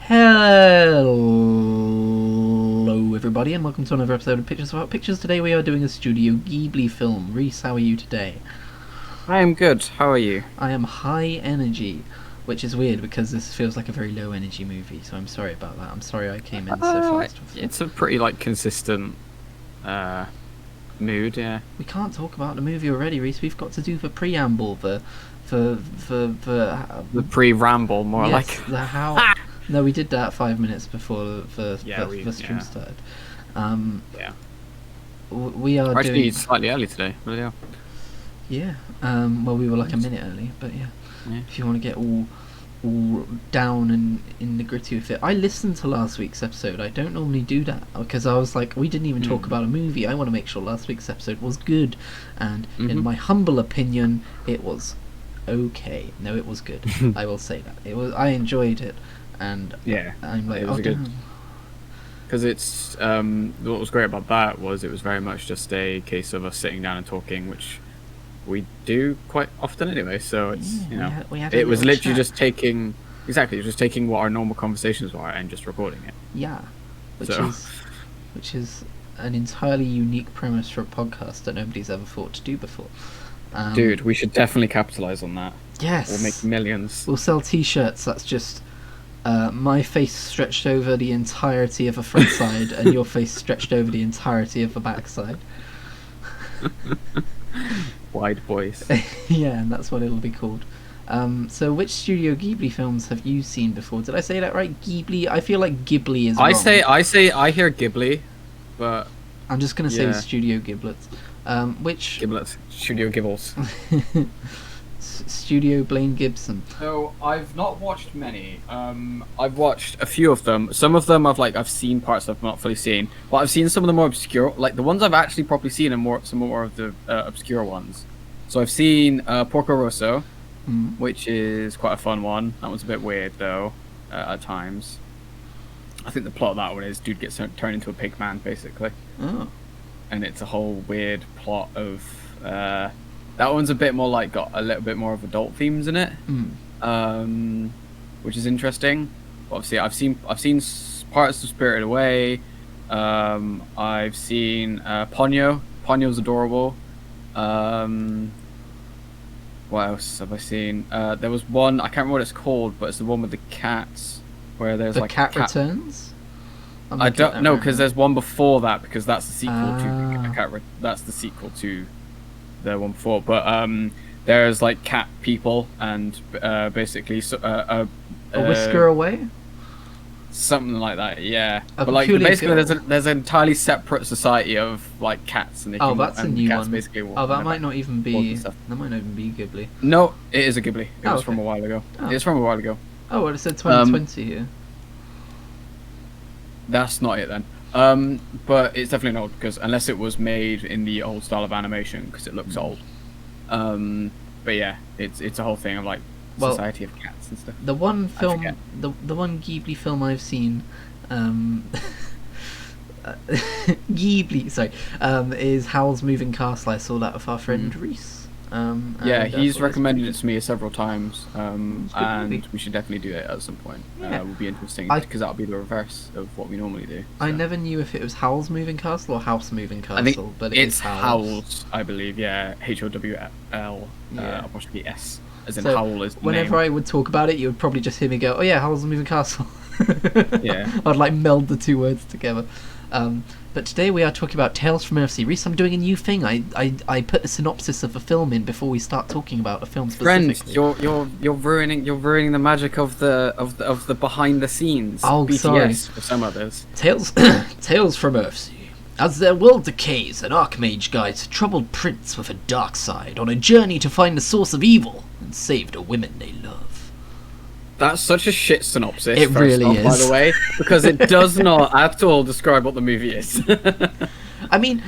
Hello, everybody, and welcome to another episode of Pictures About Pictures. Today we are doing a Studio Ghibli film. Reese, how are you today? I am good. How are you? I am high energy, which is weird because this feels like a very low energy movie, so I'm sorry about that. I'm sorry I came in so fast. It's a pretty consistent mood, yeah. We can't talk about the movie already, Reese. We've got to do the preamble, the pre-ramble, more yes, like. the how. No, we did that 5 minutes before the stream started. We are actually doing slightly early today, but yeah. Yeah. Well, we were like a minute early, but yeah. If you want to get all down and in the gritty with it, I listened to last week's episode. I don't normally do that because I was like, we didn't even talk about a movie. I want to make sure last week's episode was good, and in my humble opinion, it was okay. No, it was good. I will say that it was. I enjoyed it. And I'm like, it was good. Because it's what was great about that was it was very much just a case of us sitting down and talking, which we do quite often anyway. So it's it was literally just taking what our normal conversations were and just recording it. Yeah, which is an entirely unique premise for a podcast that nobody's ever thought to do before. Dude, we should definitely capitalize on that. Yes, we'll make millions. We'll sell T-shirts. That's just. My face stretched over the entirety of a front side, and your face stretched over the entirety of a back side. Wide boys. Yeah, and that's what it'll be called. So which Studio Ghibli films have you seen before? Did I say that right? Ghibli? I feel like Ghibli is wrong. I hear Ghibli, but... I'm just going to say Studio Giblets. Which... Giblets. Studio Gibbles. Studio Blaine Gibson. So I've not watched many. I've watched a few of them. Some of them I've seen parts of, not fully seen, but I've seen some of the more obscure. Like the ones I've actually properly seen are some more of the obscure ones. So I've seen Porco Rosso, which is quite a fun one. That one's a bit weird though at times. I think the plot of that one is dude gets turned into a pig man basically. Oh. And it's a whole weird plot of. That one's a bit more got a little bit more of adult themes in it, which is interesting. Obviously, I've seen parts of Spirited Away. I've seen Ponyo. Ponyo's adorable. What else have I seen? There was one I can't remember what it's called, but it's the one with the cats where there's the cat returns. I don't know because there's one before that because that's the sequel to that's the sequel to. The one before, but there's cat people and basically a whisker away, something like that. Yeah, but basically there's an entirely separate society of cats and they that's a new one. Basically that might not even be Ghibli. No, it is a Ghibli. It was from a while ago. It's from a while ago. Oh, well, it said 2020 here. That's not it then. But it's definitely not because unless it was made in the old style of animation because it looks old. But yeah, it's a whole thing of society of cats and stuff. The one film, the one Ghibli film I've seen, Ghibli, sorry, is Howl's Moving Castle. I saw that with our friend Reese. He's recommended it to me several times, and we should definitely do it at some point. It will be interesting because that'll be the reverse of what we normally do. So. I never knew if it was Howl's Moving Castle or House Moving Castle, I think but it's Howl's, I believe. Yeah, HOWL apostrophe S, as in Howl is the whenever name. I would talk about it, you would probably just hear me go, "Oh yeah, Howl's Moving Castle." Yeah, I'd meld the two words together. But today we are talking about Tales from Earthsea. Reese, I'm doing a new thing. I put a synopsis of a film in before we start talking about a film specifically. Friend, you're ruining the magic of the behind the scenes. Oh, BTS sorry. For some others. Tales from Earthsea. As their world decays, an archmage guides a troubled prince with a dark side on a journey to find the source of evil and save the women they love. That's such a shit synopsis. It really is, by the way, because it does not at all describe what the movie is. I mean,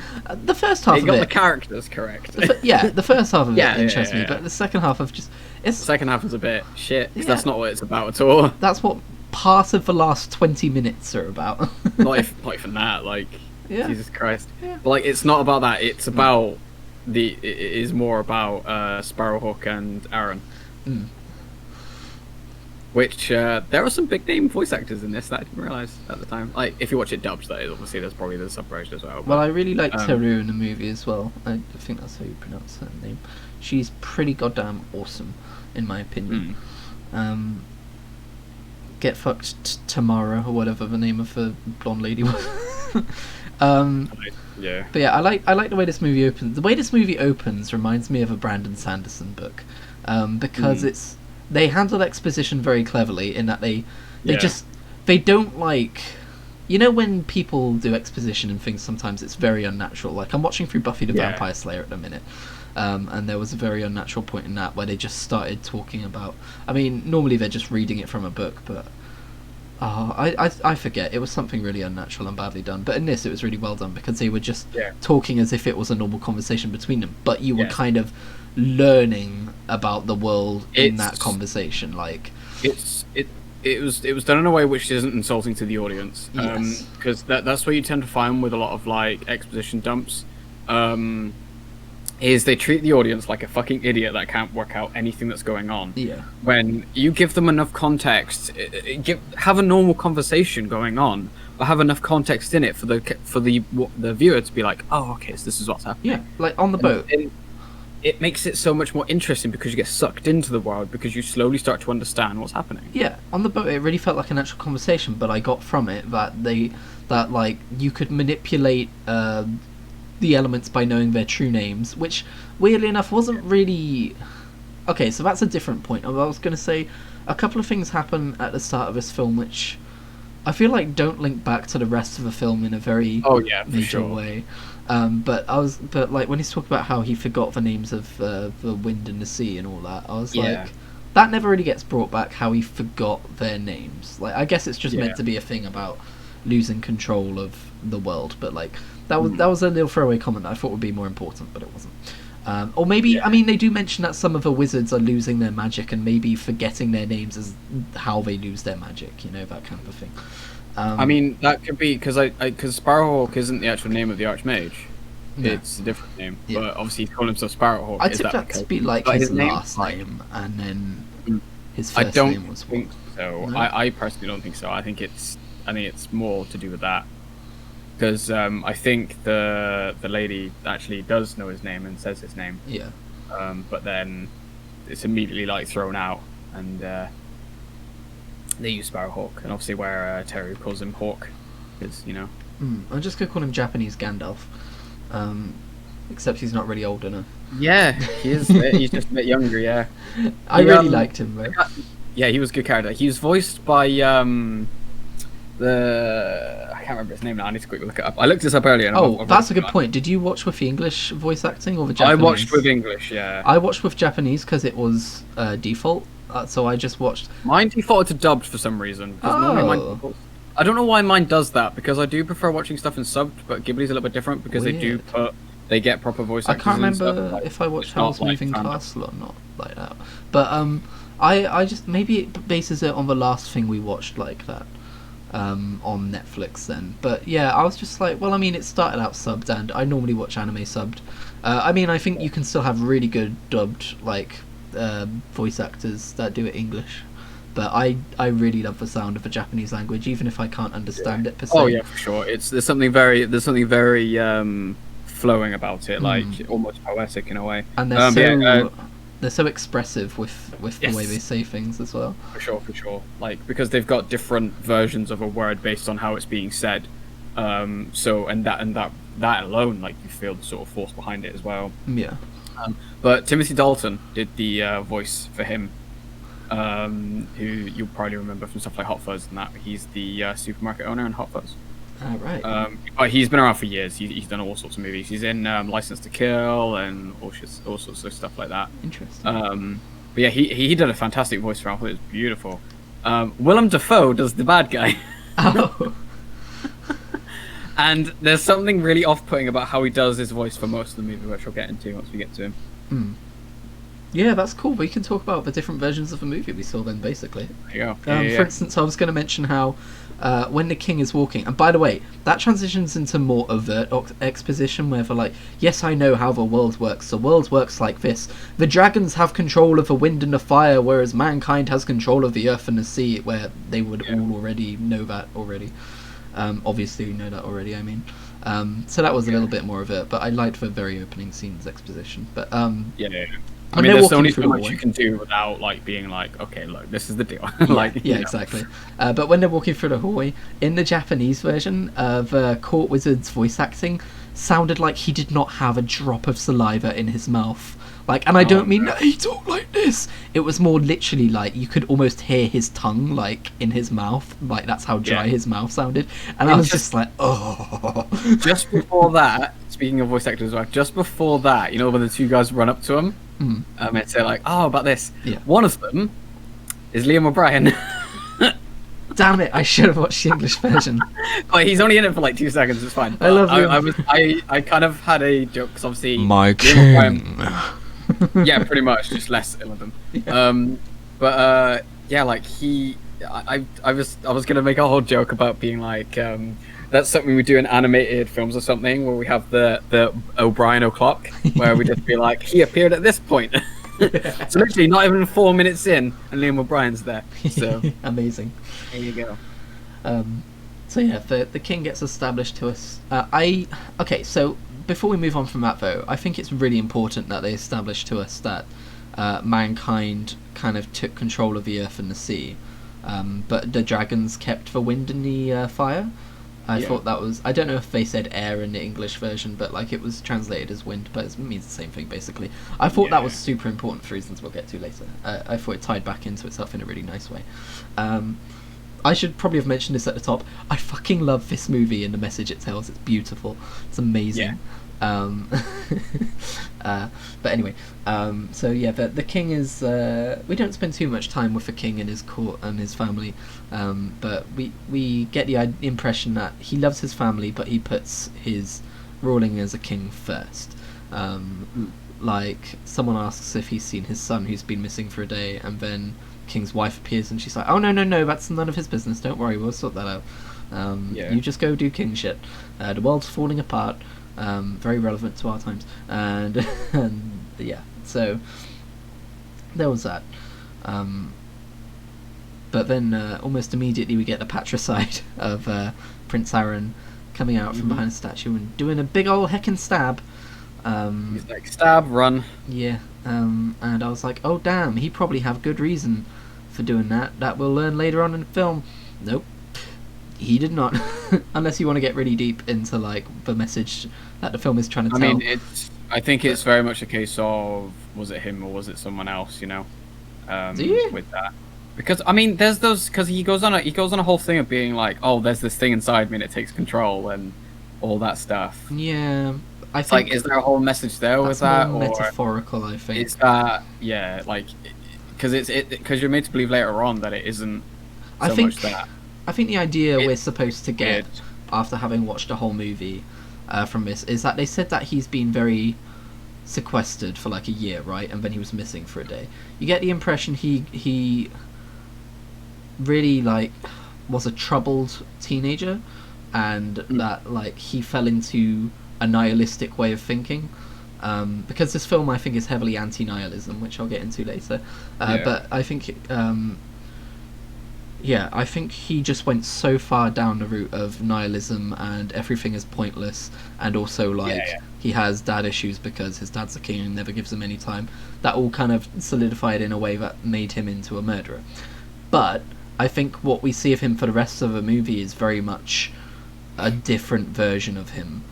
the first half of it... You got the characters correct. The first half of it interests me, but the second half of the second half is a bit shit, because that's not what it's about at all. That's what part of the last 20 minutes are about. not even that, Jesus Christ. Yeah. But it's not about that, it's about... It is more about Sparrowhawk and Aaron. which there are some big name voice actors in this that I didn't realize at the time. Like, if you watch it dubbed, that is, obviously there's probably the sub version as well. Well, I really like Teru in the movie as well. I think that's how you pronounce her name. She's pretty goddamn awesome, in my opinion. Get fucked Tamara, or whatever the name of the blonde lady was. Yeah. But yeah, I like the way this movie opens. The way this movie opens reminds me of a Brandon Sanderson book, because they handle exposition very cleverly in that they don't like, you know, when people do exposition and things, sometimes it's very unnatural. Like, I'm watching through Buffy the Vampire Slayer at the minute, and there was a very unnatural point in that where they just started talking about, I mean, normally they're just reading it from a book, but I forget, it was something really unnatural and badly done. But in this, it was really well done, because they were just talking as if it was a normal conversation between them, but you were kind of learning about the world in that conversation. Like, it was done in a way which isn't insulting to the audience, because that's what you tend to find with a lot of like exposition dumps, is they treat the audience like a fucking idiot that can't work out anything that's going on. When you give them enough context, have a normal conversation going on, but have enough context in it for the viewer to be like, oh, okay, so this is what's happening. Like on the boat. It makes it so much more interesting, because you get sucked into the world, because you slowly start to understand what's happening. On the boat, it really felt like an actual conversation, but I got from it that like you could manipulate the elements by knowing their true names, which weirdly enough wasn't really okay. So that's a different point. I was going to say a couple of things happen at the start of this film which I feel like don't link back to the rest of the film in a very major way. But like when he's talking about how he forgot the names of the wind and the sea and all that, I was like, that never really gets brought back, how he forgot their names. Like, I guess it's just meant to be a thing about losing control of the world, but like that was a little throwaway comment that I thought would be more important, but it wasn't. Or maybe I mean, they do mention that some of the wizards are losing their magic, and maybe forgetting their names is how they lose their magic, you know, that kind of a thing. I mean, that could be because Sparrowhawk isn't the actual name of the Archmage. No. It's a different name, but obviously he's calling himself Sparrowhawk. I took that to be like his last name, and then his first name was think so. No? I personally don't think so. I think it's more to do with that, because I think the lady actually does know his name and says his name. But then it's immediately like thrown out, and they use Sparrowhawk, and obviously where Terry calls him Hawk, because you know. I'm just gonna call him Japanese Gandalf, except he's not really old enough. Yeah, he is. He's just a bit younger. Yeah, I really liked him though. Yeah, he was a good character. He was voiced by I can't remember his name now. I need to quickly look it up. I looked this up earlier. And that's a good point. Did you watch with the English voice acting or the Japanese? I watched with English. Yeah. I watched with Japanese because it was default. So I just watched. Mine defaulted to dubbed for some reason. I don't know why mine does that, because I do prefer watching stuff in subbed, but Ghibli's a little bit different because they get proper voice actors. I can't remember if I watched Howl's Moving Castle or not like that. But I just, maybe it bases it on the last thing we watched like that on Netflix then. But yeah, I was just like, well, I mean, it started out subbed, and I normally watch anime subbed. I mean, I think you can still have really good dubbed like voice actors that do it English, but I really love the sound of the Japanese language, even if I can't understand it per se. Oh yeah, for sure. There's something very flowing about it, like almost poetic in a way. And they're so expressive with the way they say things as well. For sure. Like, because they've got different versions of a word based on how it's being said. So that alone, like, you feel the sort of force behind it as well. Yeah. But Timothy Dalton did the voice for him, who you'll probably remember from stuff like Hot Fuzz and that. He's the supermarket owner in Hot Fuzz. Right. But he's been around for years. He's done all sorts of movies. He's in License to Kill and all sorts of stuff like that. Interesting. But yeah, he did a fantastic voice for Alpha. It was beautiful. Willem Dafoe does the bad guy. Oh. And there's something really off-putting about how he does his voice for most of the movie, which we'll get into once we get to him. Yeah, that's cool. We can talk about the different versions of the movie we saw then, basically. Yeah. For instance, I was going to mention how when the king is walking, and by the way, that transitions into more overt exposition where they're like, yes, I know how the world works. The world works like this. The dragons have control of the wind and the fire, whereas mankind has control of the earth and the sea, where they would all already know that already. Obviously, we know that already, I mean. So that was a little bit more of it, but I liked the very opening scene's exposition. But yeah. I mean, there's only so much you can do without like being like, okay, look, this is the deal. Exactly. But when they're walking through the hallway, in the Japanese version, the court wizard's voice acting sounded like he did not have a drop of saliva in his mouth. Like, and I don't mean that he talked like this. It was more literally like you could almost hear his tongue like in his mouth. Like that's how dry his mouth sounded. And I was just like, oh. Just before that, speaking of voice actors, like just before that, you know, when the two guys run up to him, and say like, "Oh, about this." Yeah. One of them is Liam O'Brien. Damn it! I should have watched the English version. Oh, he's only in it for like 2 seconds. It's fine. I love Liam. I kind of had a joke because obviously my king. Yeah, pretty much, just less ill of them. Yeah. Yeah, like I was gonna make a whole joke about being like, that's something we do in animated films or something, where we have the O'Brien o'clock, where we just be like, he appeared at this point. So literally, not even 4 minutes in, and Liam O'Brien's there. So amazing. There you go. So yeah, the king gets established to us. Okay, so before we move on from that though, I think it's really important that they establish to us that mankind kind of took control of the earth and the sea, but the dragons kept the wind and the fire. I thought that was... I don't know if they said air in the English version, but like it was translated as wind, but it means the same thing basically. I thought that was super important for reasons we'll get to later. I thought it tied back into itself in a really nice way. I should probably have mentioned this at the top. I fucking love this movie and the message it tells. It's beautiful. It's amazing. But anyway, so yeah, the king is... we don't spend too much time with the king and his court and his family, but we get the impression that he loves his family, but he puts his ruling as a king first. Like, someone asks if he's seen his son who's been missing for a day, and then king's wife appears and she's like, oh no, that's none of his business, don't worry, we'll sort that out. You just go do king shit. The world's falling apart. Very relevant to our times, and yeah, so there was that. But then almost immediately we get the patricide of Prince Aaron coming out from behind a statue and doing a big old heckin' stab. He's like, stab, run. Yeah, and I was like, oh damn, he probably have good reason for doing that. That we'll learn later on in the film. Nope. He did not. Unless you want to get really deep into like the message that the film is trying to tell. I mean, I think it's very much a case of, was it him or was it someone else? You know, with that, because I mean, there's those, because he goes on a whole thing of being like, oh, there's this thing inside me and it takes control and all that stuff. Yeah, I think like, is there a whole message there with that, or metaphorical? I think it's that, yeah, like, because you're made to believe later on that it isn't so much that. I think the idea we're supposed to get after having watched a whole movie from this is that they said that he's been very sequestered for like a year, right? And then he was missing for a day. You get the impression he really like was a troubled teenager, and that like he fell into a nihilistic way of thinking. Because this film I think is heavily anti-nihilism, which I'll get into later. But I think I think he just went so far down the route of nihilism and everything is pointless, and also like he has dad issues because his dad's a king and never gives him any time. That all kind of solidified in a way that made him into a murderer. But I think what we see of him for the rest of the movie is very much a different version of him.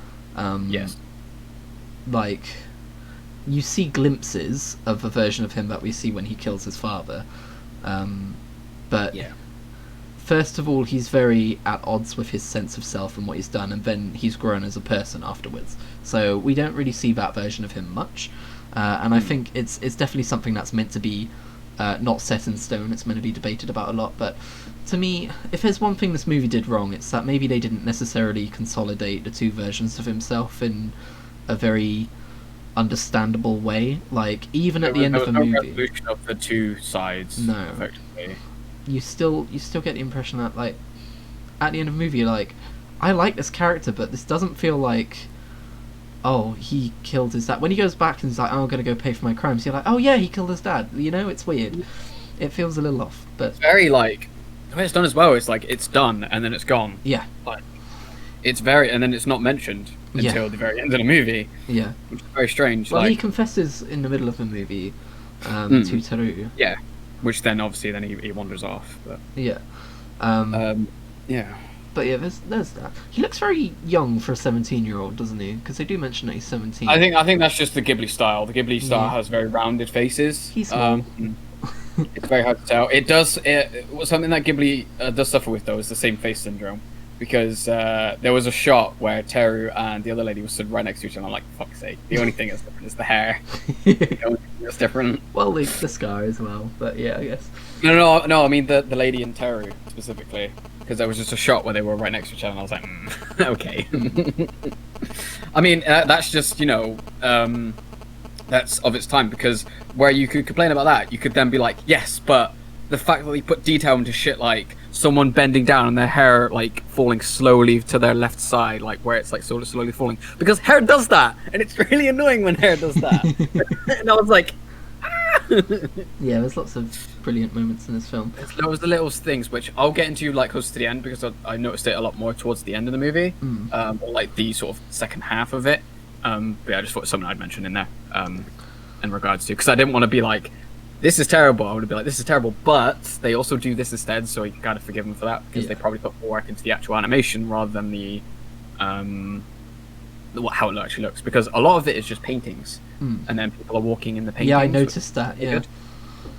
Like, you see glimpses of the version of him that we see when he kills his father. But first of all, he's very at odds with his sense of self and what he's done, and then he's grown as a person afterwards. So we don't really see that version of him much. And I think it's definitely something that's meant to be not set in stone. It's meant to be debated about a lot. But to me, if there's one thing this movie did wrong, it's that maybe they didn't necessarily consolidate the two versions of himself in a very understandable way. Like even at the end There of was the no movie, resolution of the two sides. no, Effectively. you still get the impression that like at the end of the movie, you're like, I like this character, but this doesn't feel like, oh, he killed his dad. When he goes back and he's like, oh, I'm gonna go pay for my crimes, you're like, oh yeah, he killed his dad. You know, it's weird. It feels a little off, but It's very like the way it's done as well. It's like it's done and then it's gone. yeah, Like it's very, and then it's not mentioned until the very end of the movie, yeah. which is very strange. Well, like, he confesses in the middle of the movie to Teru. yeah, which then obviously then he wanders off. But Yeah. yeah. But yeah, there's that. He looks very young for a 17-year-old, doesn't he? Because they do mention that he's 17. I think that's just the Ghibli style. The Ghibli style has very rounded faces. He's small. It's very hard to tell. It does. Something that Ghibli does suffer with though is the same face syndrome, because there was a shot where Teru and the other lady were stood right next to each other. I'm like, fuck's sake. The only thing that's different is the hair. The only thing that's different. Well, the scar as well. But yeah, I guess. No. I mean the lady and Teru specifically, because there was just a shot where they were right next to each other, and I was like, okay. I mean, that's just that's of its time, because where you could complain about that, you could then be like, yes, but the fact that they put detail into shit like someone bending down and their hair like falling slowly to their left side, like where it's like sort of slowly falling, because hair does that, and it's really annoying when hair does that. And I was like, yeah, there's lots of brilliant moments in this film. there was the little things which I'll get into like close to the end, because I noticed it a lot more towards the end of the movie, or like the sort of second half of it. But yeah, I just thought it was something I'd mention in there, in regards to, because I didn't want to be like, this is terrible. I would be like, this is terrible, but they also do this instead, so you can kind of forgive them for that, because they probably put more work into the actual animation rather than the how it actually looks, because a lot of it is just paintings, and then people are walking in the paintings. Yeah, I noticed that. Yeah,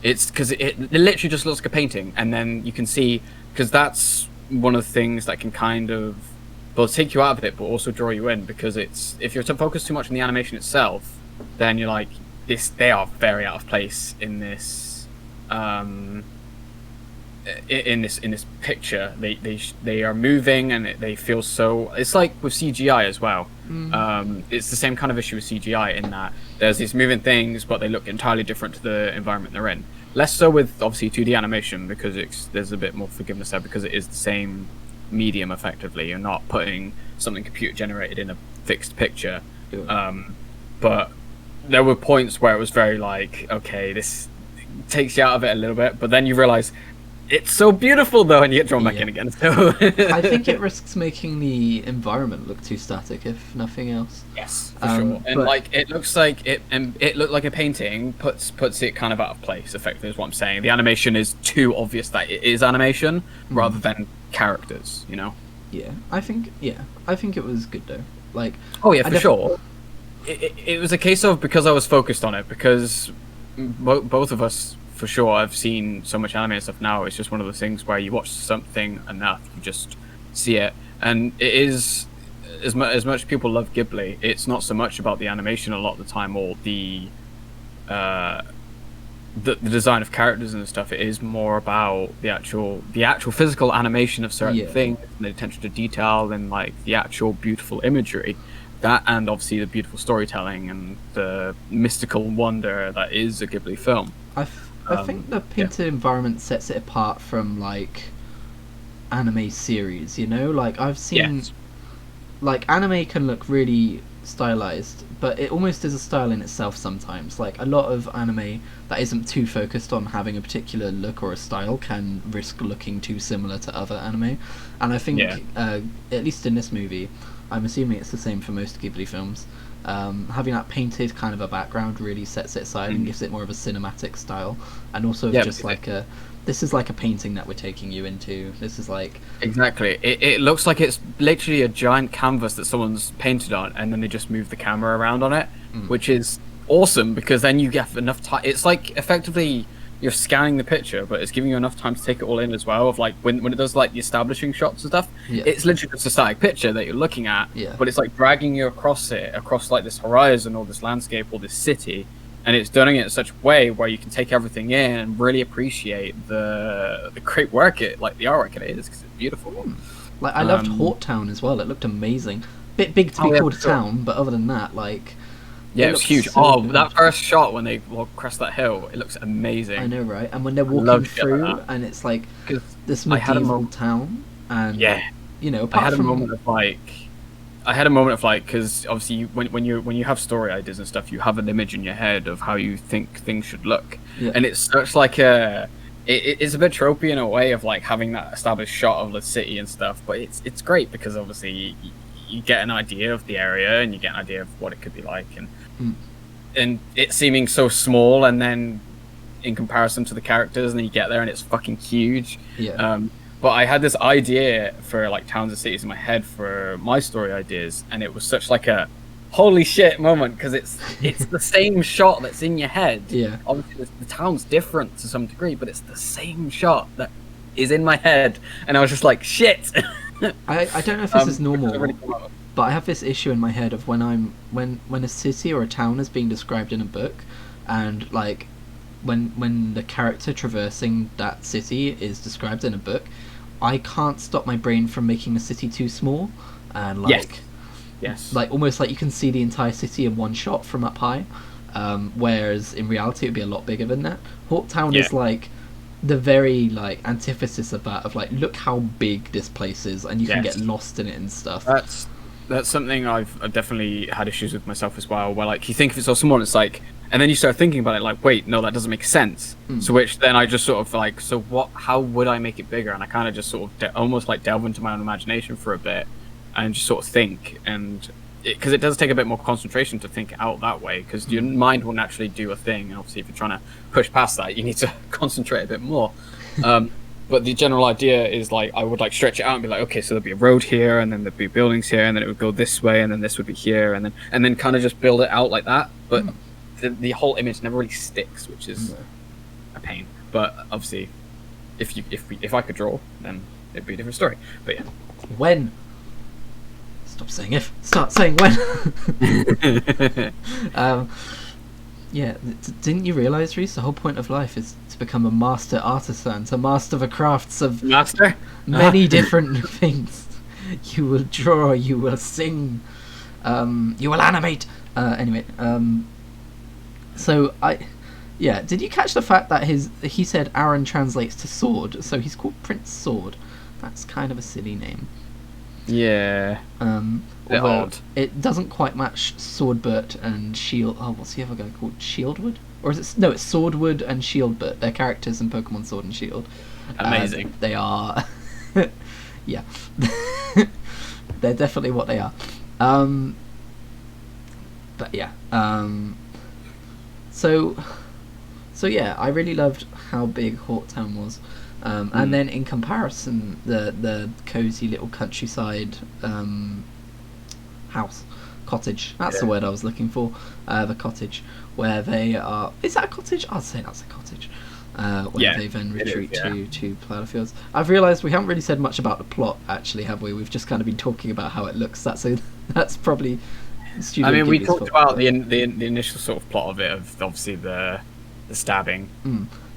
it's because it literally just looks like a painting, and then you can see, because that's one of the things that can kind of both take you out of it, but also draw you in, because it's, if you're to focus too much on the animation itself, then you're like, they are very out of place in this in this picture. They are moving, and they feel so, it's like with CGI as well. It's the same kind of issue with CGI, in that there's these moving things, but they look entirely different to the environment they're in. Less so with obviously 2D animation, because there's a bit more forgiveness there, because it is the same medium effectively. You're not putting something computer generated in a fixed picture. But there were points where it was very like, okay, this takes you out of it a little bit, but then you realize it's so beautiful though, and you get drawn back in again. So I think it risks making the environment look too static, if nothing else. Yes, for sure. And like it looks like it looked like a painting puts it kind of out of place. Effectively, is what I'm saying. The animation is too obvious that it is animation rather than characters. You know. Yeah, I think it was good though. Like, oh yeah, for sure. It was a case of, because I was focused on it, because both of us, for sure, I've seen so much anime and stuff now. It's just one of those things where you watch something enough, you just see it. And it is, as much as people love Ghibli, it's not so much about the animation a lot of the time, or the design of characters and stuff. It is more about the actual physical animation of certain things, and the attention to detail, and like the actual beautiful imagery. That, and obviously the beautiful storytelling and the mystical wonder that is a Ghibli film. I think the painted environment sets it apart from like anime series, you know? Like I've seen like anime can look really stylized, but it almost is a style in itself sometimes. Like a lot of anime that isn't too focused on having a particular look or a style can risk looking too similar to other anime. And I think at least in this movie, I'm assuming it's the same for most Ghibli films, having that painted kind of a background really sets it aside and gives it more of a cinematic style, and also just like this is like a painting that we're taking you into. This is like, exactly, it looks like it's literally a giant canvas that someone's painted on, and then they just move the camera around on it, which is awesome, because then you get enough time. It's like effectively you're scanning the picture, but it's giving you enough time to take it all in as well. Of like when it does like the establishing shots and stuff, it's literally just a static picture that you're looking at, but it's like dragging you across like this horizon or this landscape or this city, and it's doing it in such a way where you can take everything in and really appreciate the great work the artwork it is, because it's beautiful. Like I loved Hort Town as well. It looked amazing. Bit big to be called a town, but other than that, like Yeah, it was looks huge. so Oh, good. that first shot when they walk across that hill, it looks amazing. I know, right? And when they're I walking love shit like through, that. and it's like Because this I had a medieval moment. town, and Yeah, I apart had a from moment of like. I had a moment of like, because obviously when you have story ideas and stuff, you have an image in your head of how you think things should look, yeah, and it's such like it's a bit tropey in a way of like having that established shot of the city and stuff, but it's great because obviously you get an idea of the area and you get an idea of what it could be like, and it seeming so small, and then in comparison to the characters, and then you get there and it's fucking huge. yeah, But I had this idea for like towns and cities in my head for my story ideas, and it was such like a holy shit moment because it's the same shot that's in your head. yeah. Obviously, the town's different to some degree, but it's the same shot that is in my head, and I was just like, shit. I don't know if this is Which normal, really cool moment. but I have this issue in my head of when a city or a town is being described in a book, and like when the character traversing that city is described in a book, I can't stop my brain from making the city too small, and Yes. like almost like you can see the entire city in one shot from up high, whereas in reality it would be a lot bigger than that. Hawk Town is like the very like antithesis of that, of like, look how big this place is, and you can get lost in it and stuff. That's something I've definitely had issues with myself as well, where like you think of it so small, it's like, and then you start thinking about it like, wait, no, that doesn't make sense. So which then I just sort of like, so what? How would I make it bigger? And I kind of just sort of almost like delve into my own imagination for a bit, and just sort of think, and because it does take a bit more concentration to think out that way, because your mind will naturally do a thing, and obviously if you're trying to push past that, you need to concentrate a bit more. But the general idea is like, I would like stretch it out and be like, okay, so there'd be a road here, and then there'd be buildings here, and then it would go this way, and then this would be here, and then kind of just build it out like that. But the whole image never really sticks, which is a pain. But obviously, if I could draw, then it'd be a different story. But yeah, When? Stop saying if. Start saying when. Yeah, didn't you realise, Reese, the whole point of life is to become a master artisan, to master the crafts of many different things. You will draw, you will sing, you will animate. Anyway, so did you catch the fact that he said Aaron translates to sword, so he's called Prince Sword? That's kind of a silly name. yeah. Although it doesn't quite match Swordbert and Shield. Oh, what's the other guy called? Shieldwood? Or is it? No, it's Swordwood and Shieldbert. They're characters in Pokemon Sword and Shield. Amazing. They are. Yeah. They're definitely what they are. But yeah. So yeah, I really loved how big Hawktown was. And then in comparison, the cozy little countryside cottage. That's the word I was looking for. The cottage where they are. Is that a cottage? I'd say that's a cottage. Where they then retreat to plough fields. I've realised we haven't really said much about the plot, actually, have we? We've just kind of been talking about how it looks. That's probably. I mean, we talked about the initial sort of plot of it, of obviously the stabbing.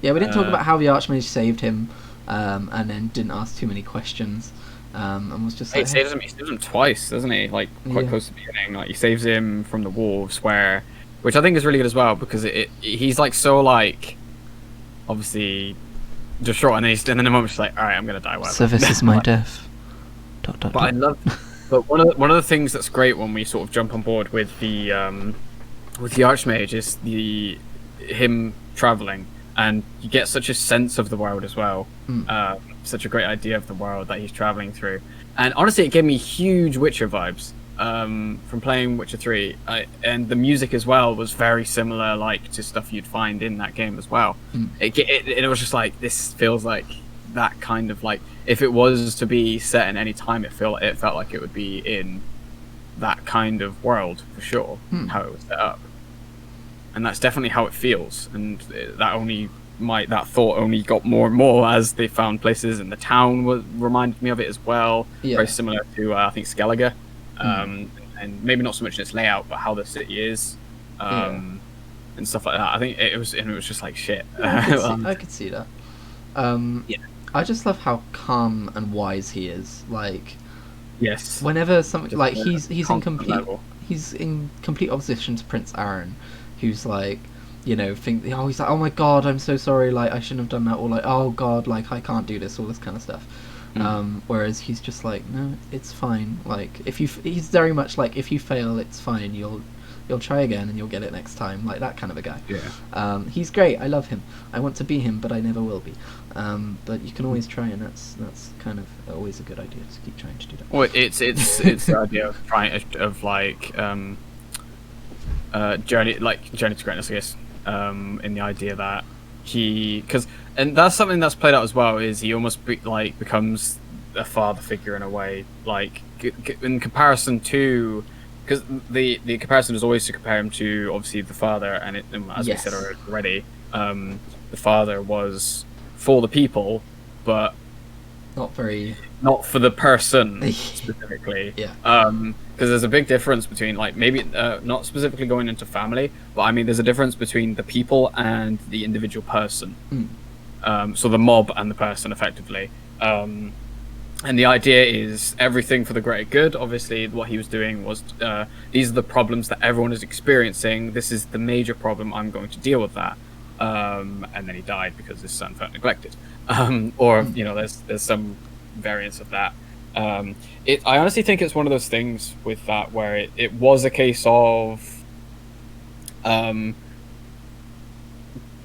Yeah, we didn't talk about how the Archmage saved him, and then didn't ask too many questions, and was just like, He saves him twice, doesn't he? Like quite close to the beginning. Like he saves him from the wolves, which I think is really good as well, because he's like so like obviously distraught, and then the moment's like, all right, I'm gonna die. Whatever. So this is my death. ... But I love. But one of the things that's great when we sort of jump on board with the Archmage is him traveling, and you get such a sense of the world as well. Such a great idea of the world that he's traveling through, and honestly, it gave me huge Witcher vibes from playing Witcher 3, and the music as well was very similar, like to stuff you'd find in that game as well. It was just like, this feels like that kind of, like, if it was to be set in any time, it felt like it would be in that kind of world for sure. How it was set up, and that's definitely how it feels, and that thought only got more and more as they found places, and the town reminded me of it as well. Very similar to I think Skellige, and maybe not so much in its layout, but how the city is, and stuff like that. I think it was just like shit. I could see that. I just love how calm and wise he is. Like, yes, whenever something like he's he's in complete opposition to Prince Aaron, who's like, he's like, oh my god, I'm so sorry, like I shouldn't have done that, or like, oh god, like I can't do this, all this kind of stuff. Whereas he's just like, no, it's fine. Like he's very much like, if you fail, it's fine. You'll try again and you'll get it next time. Like that kind of a guy. Yeah. He's great. I love him. I want to be him, but I never will be. But you can always try, and that's kind of always a good idea to keep trying to do that. Well, it's the idea of trying journey to greatness, I guess. In the idea that and that's something that's played out as well, is he almost becomes a father figure in a way, like in comparison to, because the comparison is always to compare him to obviously the father, and as we said already, the father was for the people, but not for the person specifically. Because there's a big difference between, like, maybe not specifically going into family, but I mean there's a difference between the people and the individual person. So the mob and the person, effectively. And the idea is everything for the greater good. Obviously, what he was doing was, these are the problems that everyone is experiencing. This is the major problem. I'm going to deal with that. And then he died because his son felt neglected. There's some variance of that. I honestly think it's one of those things with that where it was a case of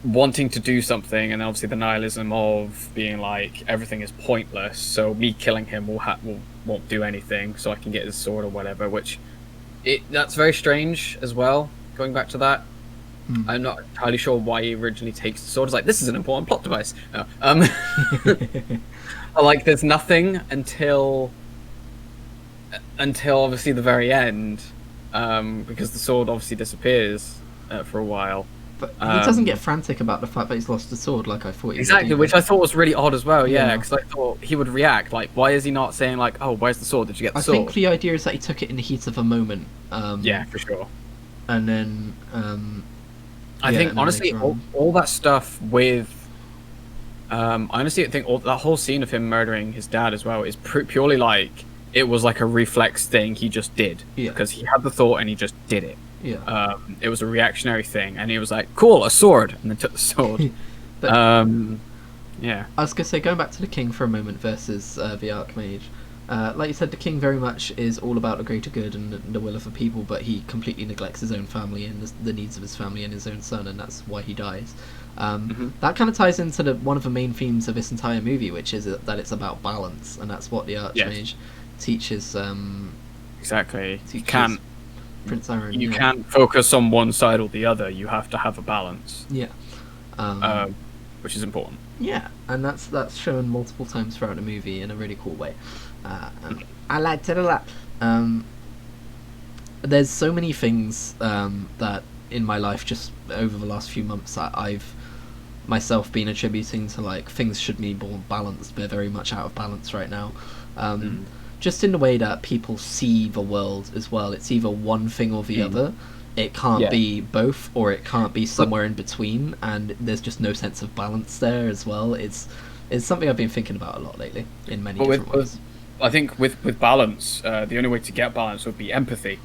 wanting to do something, and obviously the nihilism of being like, everything is pointless, so me killing him won't do anything, so I can get his sword or whatever, which that's very strange as well, going back to that. I'm not entirely sure why he originally takes the sword. It's like, this is an important plot device. No. Like, there's nothing until obviously the very end, because the sword obviously disappears for a while. But he doesn't get frantic about the fact that he's lost the sword, like I thought he exactly, would. Which I thought was really odd as well. Yeah, because I thought he would react. Like, why is he not saying like, "Oh, where's the sword? Did you get the sword?" I think the idea is that he took it in the heat of a moment. Yeah, for sure. And then, I think honestly, all that stuff with. I honestly think that whole scene of him murdering his dad as well is purely like, it was like a reflex thing he just did, because he had the thought and he just did it. It was a reactionary thing, and he was like, "Cool, a sword," and then took the sword. But, yeah. I was gonna say, going back to the king for a moment versus the Archmage. Like you said, the king very much is all about the greater good and the will of the people, but he completely neglects his own family and the needs of his family and his own son, and that's why he dies. That kind of ties into one of the main themes of this entire movie, which is that it's about balance, and that's what the Archmage teaches. Exactly. You can't. Prince Aaron. You can't focus on one side or the other. You have to have a balance. Yeah. Which is important. Yeah, and that's shown multiple times throughout the movie in a really cool way. I liked it a lot. There's so many things that in my life just over the last few months that I've myself been attributing to, like, things should be more balanced. They're very much out of balance right now. Just in the way that people see the world as well. It's either one thing or the other. It can't be both, or it can't be somewhere in between, and there's just no sense of balance there as well. It's something I've been thinking about a lot lately in many different ways. I think with balance, the only way to get balance would be empathy,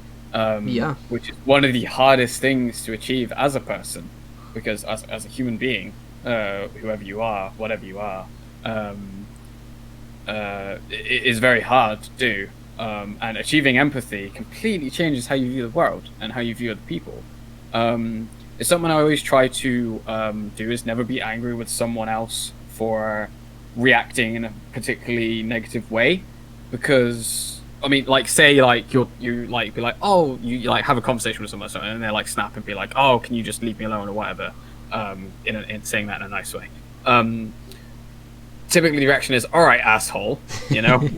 which is one of the hardest things to achieve as a person, because as a human being, whoever you are, whatever you are, it is very hard to do. And achieving empathy completely changes how you view the world and how you view other people. It's something I always try to do, is never be angry with someone else for reacting in a particularly negative way, because I mean, like, say like you like be like, oh, you like have a conversation with someone or something, and they're like snap and be like, oh, can you just leave me alone or whatever, in saying that in a nice way. Typically the reaction is, all right, asshole, you know.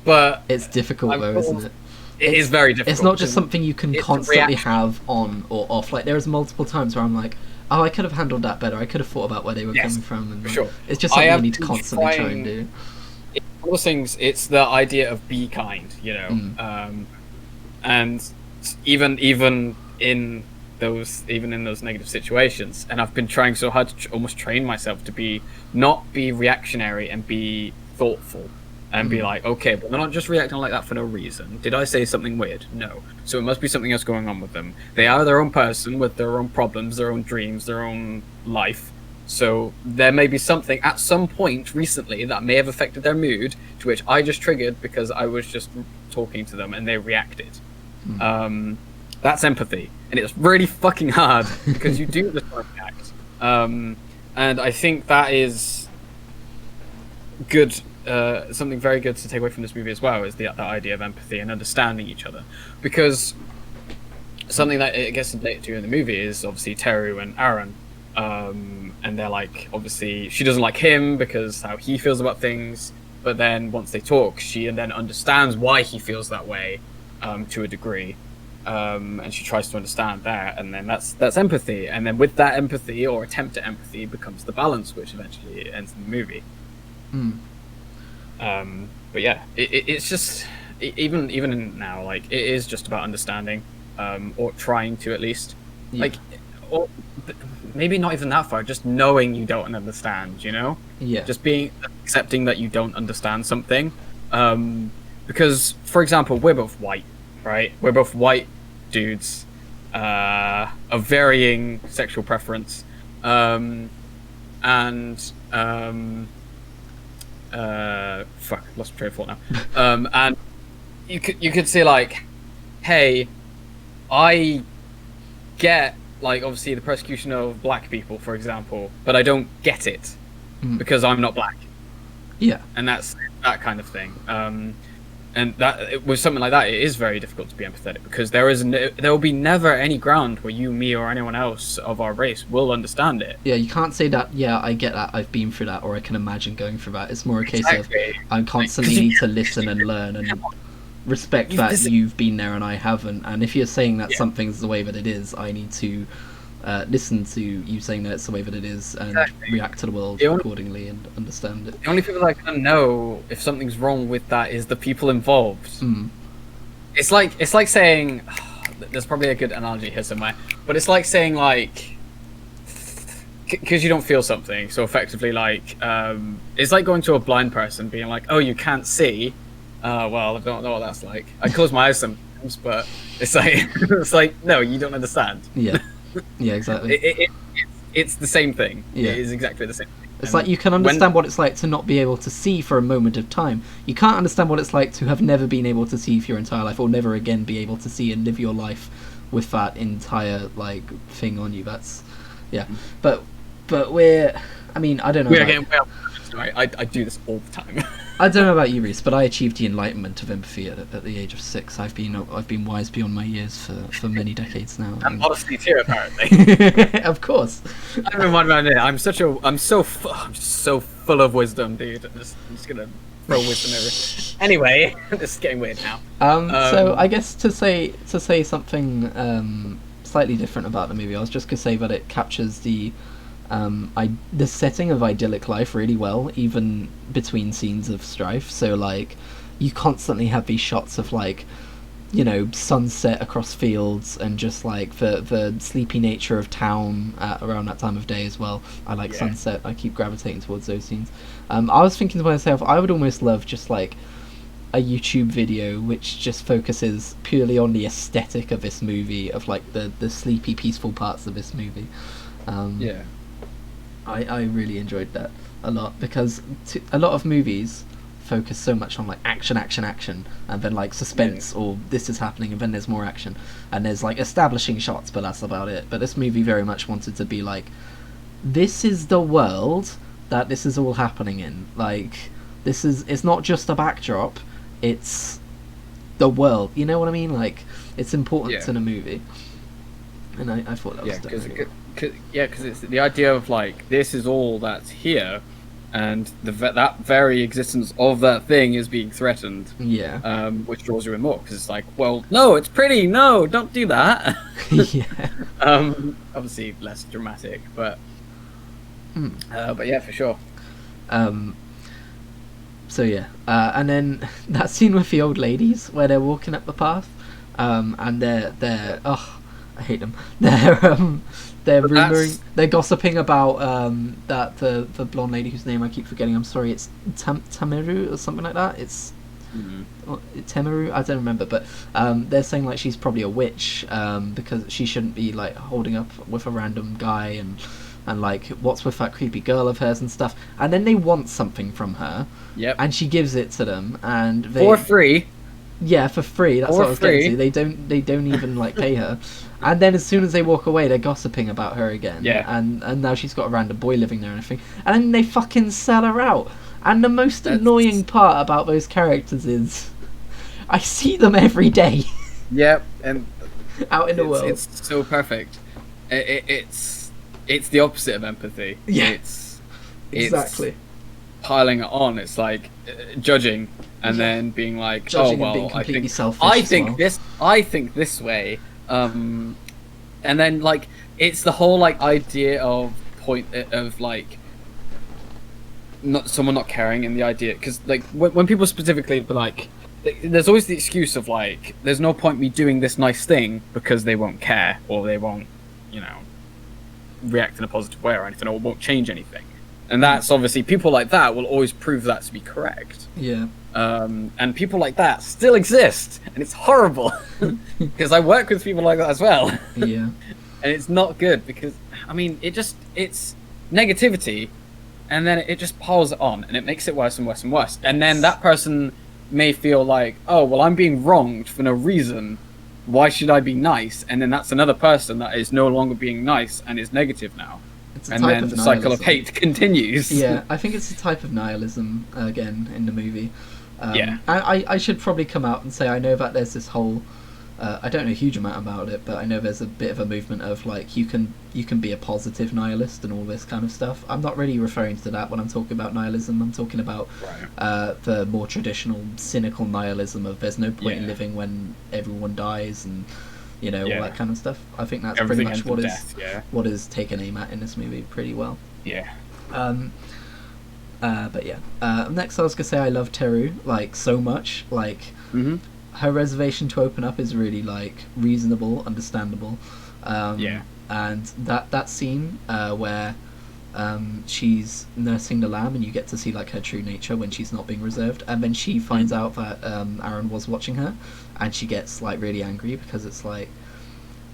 But it's difficult though, isn't it? It is very difficult. It's not just something you can constantly have on or off. Like, there's multiple times where I'm like, oh, I could have handled that better. I could have thought about where they were coming from. And sure. It's just something you need to constantly try and do. All those things, it's the idea of be kind, you know. And even in those negative situations, and I've been trying so hard to almost train myself to not be reactionary and be thoughtful. and be like, okay, but they're not just reacting like that for no reason. Did I say something weird? No. So it must be something else going on with them. They are their own person with their own problems, their own dreams, their own life. So there may be something at some point recently that may have affected their mood, to which I just triggered because I was just talking to them and they reacted. That's empathy, and it's really fucking hard because you do just react. And I think that is good. Something very good to take away from this movie as well is that idea of empathy and understanding each other, because something that it gets related to in the movie is obviously Teru and Aaron. And they're like, obviously she doesn't like him because how he feels about things, but then once they talk, she then understands why he feels that way, to a degree, and she tries to understand that, and then that's empathy, and then with that empathy or attempt at empathy becomes the balance, which eventually ends in the movie. But yeah, it's just even in now, like, it is just about understanding, or trying to at least, like, or maybe not even that far, just knowing you don't understand, you know? Yeah. Just accepting that you don't understand something. Because, for example, we're both white, right? We're both white dudes, of varying sexual preference. Fuck, lost train of thought now. And you could say, like, hey, I get, like, obviously the persecution of black people, for example, but I don't get it because I'm not black. Yeah. And that's that kind of thing. And that with something like that, it is very difficult to be empathetic because there will be never any ground where you, me, or anyone else of our race will understand it. Yeah, you can't say that, yeah, I get that, I've been through that, or I can imagine going through that. It's more a case of I constantly need to listen and learn and respect that you've been there and I haven't. And if you're saying that something's the way that it is, I need to listen to you saying that it's the way that it is and react to the world accordingly and understand it. The only people that can know if something's wrong with that is the people involved. It's like saying, there's probably a good analogy here somewhere, but it's like saying, like, because you don't feel something, so effectively, like, it's like going to a blind person being like, oh, you can't see. Well, I don't know what that's like. I close my eyes sometimes, but it's like no, you don't understand. Yeah. Yeah, exactly. It's the same thing. Yeah. It is exactly the same thing. It's like you can understand what it's like to not be able to see for a moment of time. You can't understand what it's like to have never been able to see for your entire life, or never again be able to see and live your life with that entire, like, thing on you. That's, yeah. But I mean, I don't know. We're getting well. I do this all the time. I don't know about you, Reese, but I achieved the enlightenment of empathy at the age of 6. I've been wise beyond my years for many decades now. And modesty too, apparently. Of course. I don't mind around here. I'm so full of wisdom, dude. I'm just gonna throw wisdom over. Anyway, this is getting weird now. So I guess to say something slightly different about the movie, I was just gonna say that it captures the setting of idyllic life really well, even between scenes of strife. So, like, you constantly have these shots of, like, you know, sunset across fields and just, like, the sleepy nature of town around that time of day as well. I like sunset. I keep gravitating towards those scenes. I was thinking to myself, I would almost love just, like, a YouTube video which just focuses purely on the aesthetic of this movie, of, like, the sleepy, peaceful parts of this movie. I really enjoyed that a lot, because a lot of movies focus so much on, like, action, and then, like, suspense, or this is happening, and then there's more action, and there's, like, establishing shots, but that's about it. But this movie very much wanted to be like, this is the world that this is all happening in. Like, it's not just a backdrop, it's the world. You know what I mean? Like, it's important to the movie. And I thought that was definitely... because it's the idea of, like, this is all that's here, and that very existence of that thing is being threatened. Yeah. Which draws you in more, because it's like, well, no, it's pretty. No, don't do that. Yeah. Obviously less dramatic, but yeah, for sure. So yeah, and then that scene with the old ladies where they're walking up the path, and they're I hate them. They're But rumoring, they're gossiping about that the blonde lady whose name I keep forgetting. I'm sorry, it's Tamiru or something like that. It's Temiru, I don't remember, but they're saying like she's probably a witch because she shouldn't be like holding up with a random guy and like what's with that creepy girl of hers and stuff. And then they want something from her, and she gives it to them, and they, for free. Yeah, for free. That's what I was getting to. They don't even like pay her, and then as soon as they walk away, they're gossiping about her again. Yeah, and now she's got a random boy living there and everything, and then they fucking sell her out. And the most annoying part about those characters is, I see them every day. Yep, and out in the world. It's so perfect. It's the opposite of empathy. Yeah, it's exactly piling it on. It's like judging and then being like, judging oh well, and being completely selfish I think this way, and then like it's the whole like idea of like someone not caring in the idea, because like when people specifically be like, there's always the excuse of like, there's no point me doing this nice thing because they won't care or they won't, react in a positive way or anything, or won't change anything. And that's obviously, people like that will always prove that to be correct. Yeah. And people like that still exist, and it's horrible because I work with people like that as well. Yeah. And it's not good because, I mean, it's negativity, and then it just piles it on, and it makes it worse and worse and worse. And then that person may feel like, oh, well, I'm being wronged for no reason. Why should I be nice? And then that's another person that is no longer being nice and is negative now. And then the cycle of hate continues. Yeah, I think it's a type of nihilism, again, in the movie. Yeah. I should probably come out and say I know that there's this whole... I don't know a huge amount about it, but I know there's a bit of a movement of like you can be a positive nihilist and all this kind of stuff. I'm not really referring to that when I'm talking about nihilism. I'm talking about the more traditional cynical nihilism of there's no point in living when everyone dies and all that kind of stuff. I think that's everything pretty much what is taken aim at in this movie pretty well. Yeah. But yeah. Next I was gonna say I love Teru like so much. Like her reservation to open up is really like reasonable, understandable. And that scene where she's nursing the lamb and you get to see like her true nature when she's not being reserved, and then she finds out that Aaron was watching her, and she gets like really angry because it's like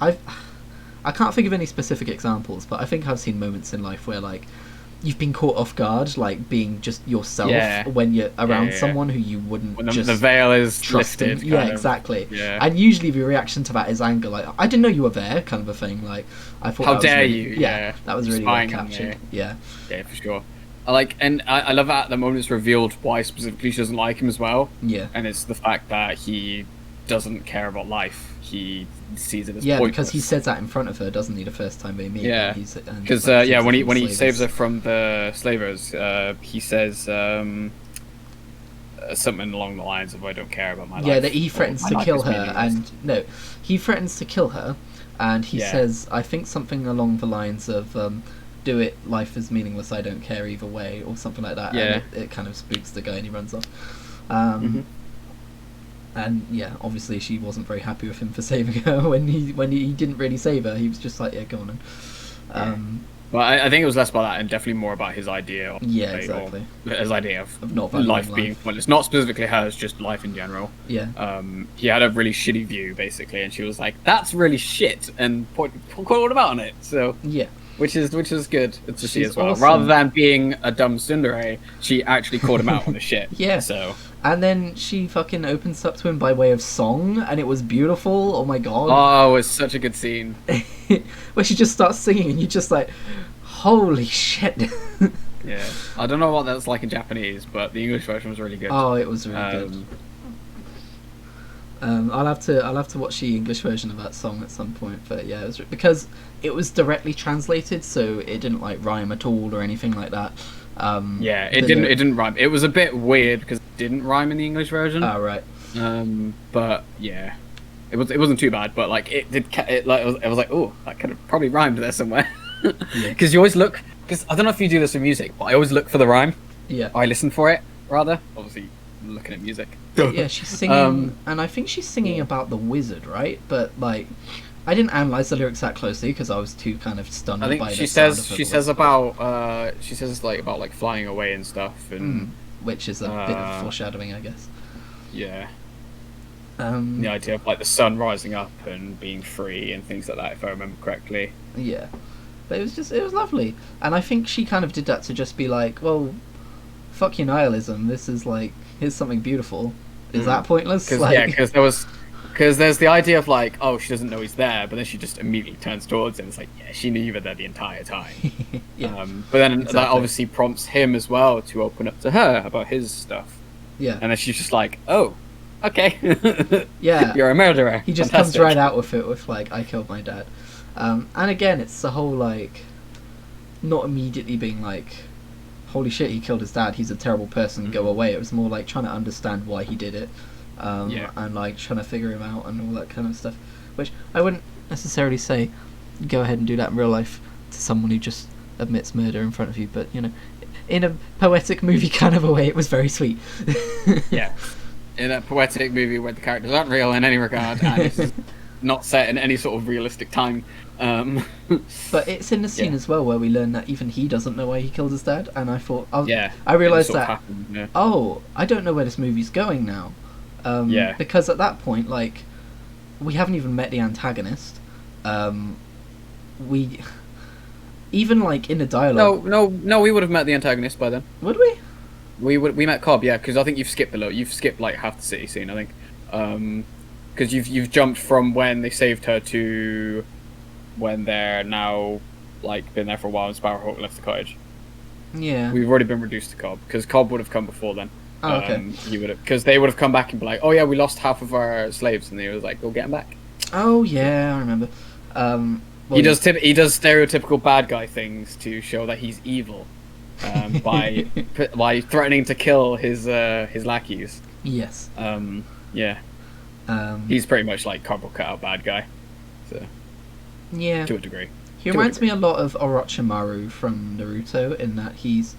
I can't think of any specific examples, but I think I've seen moments in life where like you've been caught off guard, like being just yourself when you're around someone who you wouldn't when the veil is lifted. Yeah, exactly. And usually the reaction to that is anger, like I didn't know you were there, kind of a thing. Like I thought, how dare really, you? That was really well captured. Yeah, for sure. I love that at the moment it's revealed why specifically she doesn't like him as well. Yeah, and it's the fact that he doesn't care about life. He sees it as pointless. Because he says that in front of her, doesn't he? The first time they meet. Yeah, because when he saves her from the slavers, he says something along the lines of "I don't care about my life." Yeah, that he threatens to kill her, and he threatens to kill her, and he says, I think something along the lines of "Do it, life is meaningless. I don't care either way," or something like that. Yeah, and it kind of spooks the guy, and he runs off. And obviously she wasn't very happy with him for saving her when he didn't really save her. He was just like, go on. Well, I think it was less about that and definitely more about his idea. Exactly. His idea of not life being pointless. Not specifically hers, just life in general. Yeah. He had a really shitty view basically, and she was like, "That's really shit," and called him out on it. So yeah. Which is good to see as well. Awesome. Rather than being a dumb tsundere, she actually called him out on the shit. Yeah. So. And then she fucking opens up to him by way of song, and it was beautiful. Oh my god. Oh, it's such a good scene. Where she just starts singing, and you're just like, holy shit. Yeah. I don't know what that's like in Japanese, but the English version was really good. Oh, it was really good. I'll have to watch the English version of that song at some point, but yeah, it was because it was directly translated, so it didn't like rhyme at all or anything like that. It didn't rhyme. It was a bit weird because it didn't rhyme in the English version. Oh right. But yeah, it wasn't too bad. But like it did. It was like, oh, that could have probably rhymed there somewhere. Because you always look. Because I don't know if you do this with music, but I always look for the rhyme. Yeah. I listen for it rather. Obviously, looking at music. Yeah, she's singing, and I think she's singing about the wizard, right? But like, I didn't analyze the lyrics that closely because I was too kind of stunned I think by she the sound says of her she voice. says about she says like about like flying away and stuff, and which is a bit of foreshadowing, I guess. Yeah. The idea of like the sun rising up and being free and things like that, if I remember correctly. Yeah, but it was lovely, and I think she kind of did that to just be like, well, fuck your nihilism. This is like, here's something beautiful. Is that pointless? Because there's the idea of like, oh, she doesn't know he's there, but then she just immediately turns towards him. It's like, yeah, she knew you were there the entire time. Yeah, but then exactly. that obviously prompts him as well to open up to her about his stuff. Yeah, and then she's just like, oh, okay. Yeah, you're a murderer. He just Fantastic. comes right out with it with like, I killed my dad. And again, it's the whole like, not immediately being like, holy shit, he killed his dad, he's a terrible person, go away. It was more like trying to understand why he did it. And like trying to figure him out and all that kind of stuff, which I wouldn't necessarily say go ahead and do that in real life to someone who just admits murder in front of you, but you know, in a poetic movie kind of a way, it was very sweet. Yeah, in a poetic movie where the characters aren't real in any regard and it's not set in any sort of realistic time. But it's in the scene as well where we learn that even he doesn't know why he killed his dad, and I thought, I realised that happened, oh, I don't know where this movie's going now. Because at that point, like, we haven't even met the antagonist. We even like in the dialogue. No, we would have met the antagonist by then. Would we? We met Cobb, yeah, because I think you've skipped like half the city scene, I think, because you've jumped from when they saved her to when they're now like been there for a while and Sparrowhawk left the cottage. Yeah, we've already been reduced to Cobb because Cobb would have come before then. Oh, okay. You would have, because they would have come back and be like, "Oh yeah, we lost half of our slaves," and they was like, "Go get them back." Oh yeah, I remember. Well, he does stereotypical bad guy things to show that he's evil, by threatening to kill his lackeys. Yes. Yeah. He's pretty much like cardboard cutout bad guy. So. Yeah. To a degree. He reminds me a lot of Orochimaru from Naruto in that he's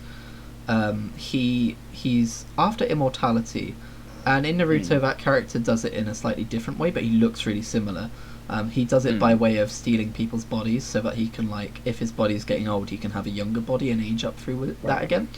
after immortality, and in Naruto that character does it in a slightly different way, but he looks really similar. He does it by way of stealing people's bodies so that he can, like, if his body is getting old, he can have a younger body and age up through that again.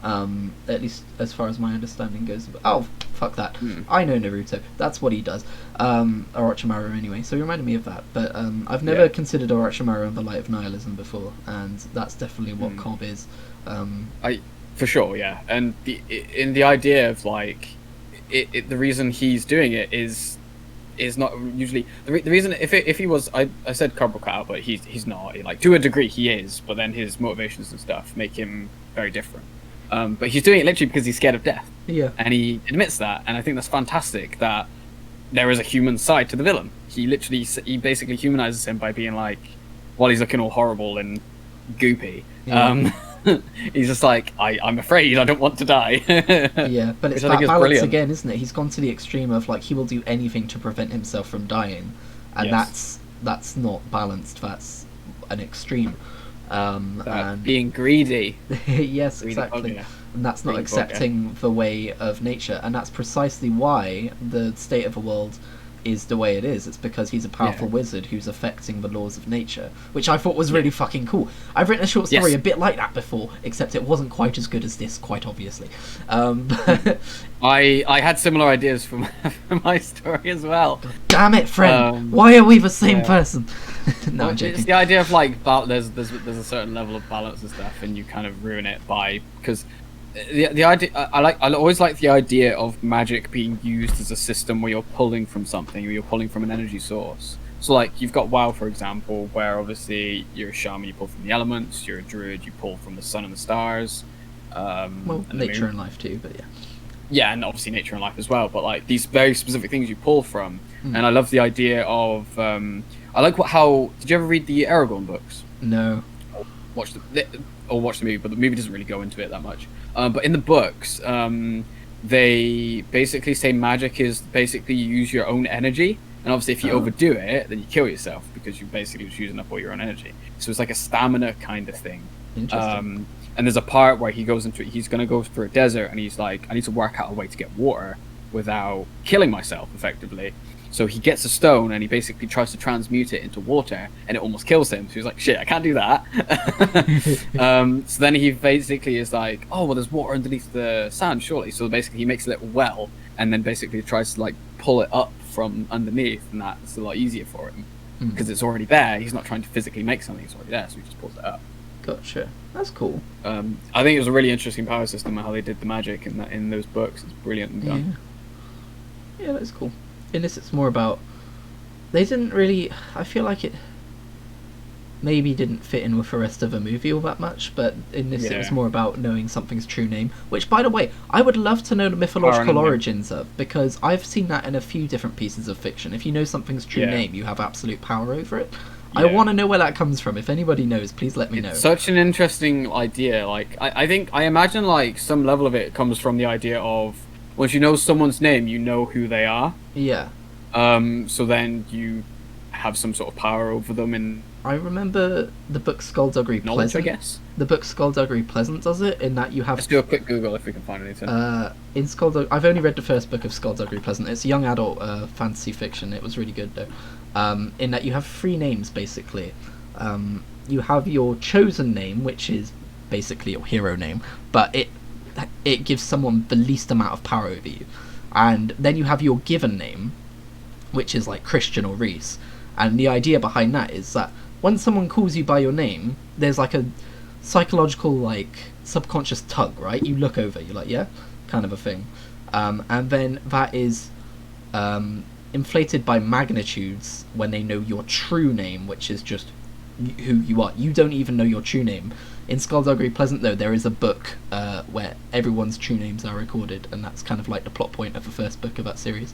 At least as far as my understanding goes. Oh, fuck that. I know Naruto. That's what he does. Orochimaru anyway, so he reminded me of that. But I've never considered Orochimaru in the light of nihilism before, and that's definitely what Cobb is. For sure, yeah. And the idea of, like, the reason he's doing it is not usually the reason. If he was, I said cardboard cutout, but he's not. Like, to a degree he is, but then his motivations and stuff make him very different. But he's doing it literally because he's scared of death. Yeah. And he admits that, and I think that's fantastic that there is a human side to the villain. He basically humanizes him by being like, while he's looking all horrible and goopy. Yeah. He's just like, I'm afraid, I don't want to die. Yeah, but it's that balance again, isn't it? He's gone to the extreme of, like, he will do anything to prevent himself from dying, and that's not balanced. That's an extreme. And being greedy. Yes, exactly. And that's not accepting the way of nature, and that's precisely why the state of the world is the way it is. It's because he's a powerful wizard who's affecting the laws of nature, which I thought was really fucking cool. I've written a short story a bit like that before, except it wasn't quite as good as this, quite obviously. I had similar ideas for my story as well. God damn it, friend! Why are we the same person? No, I'm joking. It's the idea of, like, there's a certain level of balance and stuff, and you kind of ruin it because the idea I always like the idea of magic being used as a system where you're pulling from something, or you're pulling from an energy source. So, like, you've got WoW, for example, where obviously you're a shaman, you pull from the elements. You're a druid, you pull from the sun and the stars. Well, and nature and life too, but yeah. Yeah, and obviously nature and life as well. But, like, these very specific things you pull from, and I love the idea of. I like how. Did you ever read the Aragorn books? No. Watch the movie, but the movie doesn't really go into it that much. But in the books, they basically say magic is basically you use your own energy, and obviously if you overdo it, then you kill yourself because you basically just using up all your own energy. So it's like a stamina kind of thing. Interesting. And there's a part where he's going to go through a desert, and he's like, I need to work out a way to get water without killing myself, effectively. So he gets a stone and he basically tries to transmute it into water, and it almost kills him. So he's like, "Shit, I can't do that." So then he basically is like, "Oh well, there's water underneath the sand, surely." So basically, he makes a little well, and then basically tries to like pull it up from underneath, and that's a lot easier for him because it's already there. He's not trying to physically make something; it's already there, so he just pulls it up. Gotcha. That's cool. I think it was a really interesting power system and how they did the magic in those books. It's brilliant done. Yeah, that's cool. In this, it's more about they didn't really. I feel like it maybe didn't fit in with the rest of the movie all that much, but in this, it was more about knowing something's true name. Which, by the way, I would love to know the mythological origins of, because I've seen that in a few different pieces of fiction. If you know something's true name, you have absolute power over it. I want to know where that comes from. If anybody knows, please let me know. Such an interesting idea. Like, I imagine like some level of it comes from the idea of once you know someone's name, you know who they are. Yeah. So then you have some sort of power over them. And I remember the book Skullduggery knowledge, Pleasant. I guess. The book Skullduggery Pleasant does it, in that you have... Let's do a quick Google if we can find anything. In I've only read the first book of Skullduggery Pleasant. It's young adult fantasy fiction. It was really good, though. In that you have 3 names, basically. You have your chosen name, which is basically your hero name, but it gives someone the least amount of power over you. And then you have your given name, which is like Christian or Reese. And the idea behind that is that when someone calls you by your name, there's like a psychological, like, subconscious tug, right? You look over, you're like, yeah, kind of a thing. And then that is inflated by magnitudes when they know your true name, which is just who you are. You don't even know your true name. In Skullduggery Pleasant, though, there is a book where everyone's true names are recorded, and that's kind of like the plot point of the first book of that series.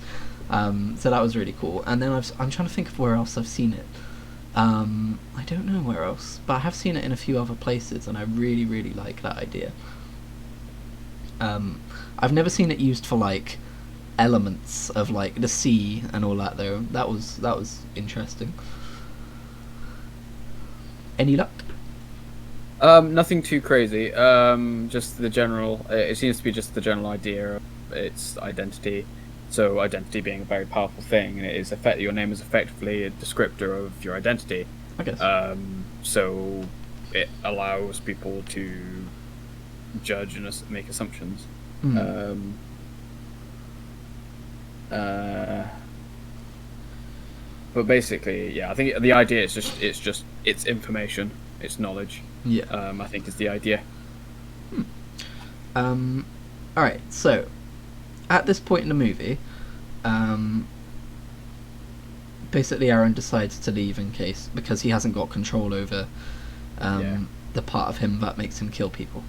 So that was really cool. And then I'm trying to think of where else I've seen it. I don't know where else, but I have seen it in a few other places, and I really, really like that idea. I've never seen it used for, like, elements of, like, the sea and all that, though. That was interesting. Any luck? Nothing too crazy. Just the general. It seems to be just the general idea of its identity. So identity being a very powerful thing, and it is your name is effectively a descriptor of your identity. I guess. So it allows people to judge and make assumptions. But basically, yeah, I think the idea is it's information, it's knowledge. Yeah. I think is the idea. Alright, so at this point in the movie, basically Aaron decides to leave because he hasn't got control over the part of him that makes him kill people,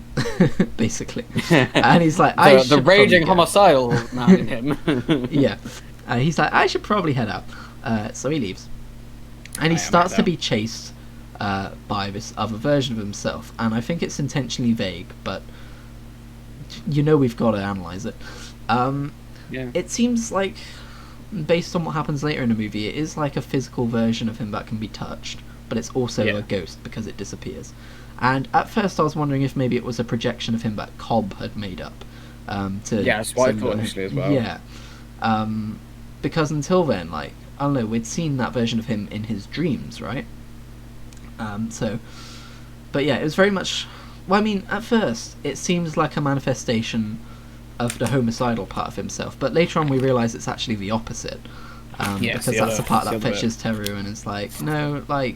basically. And he's like, the raging homicidal man in him. Yeah. He's like, I should probably head out. So he leaves. And he starts to be chased by this other version of himself. And I think it's intentionally vague, but we've got to analyse it. It seems like, based on what happens later in the movie, it is like a physical version of him that can be touched, but it's also a ghost because it disappears. And at first I was wondering if maybe it was a projection of him that Cobb had made up. That's what I thought initially as well. Yeah. Because until then, like, I don't know, we'd seen that version of him in his dreams, right? But yeah, it was very much... Well, I mean, at first, it seems like a manifestation of the homicidal part of himself, but later on we realise it's actually the opposite. Because that's the part that fetches Teru, and it's like, no, like,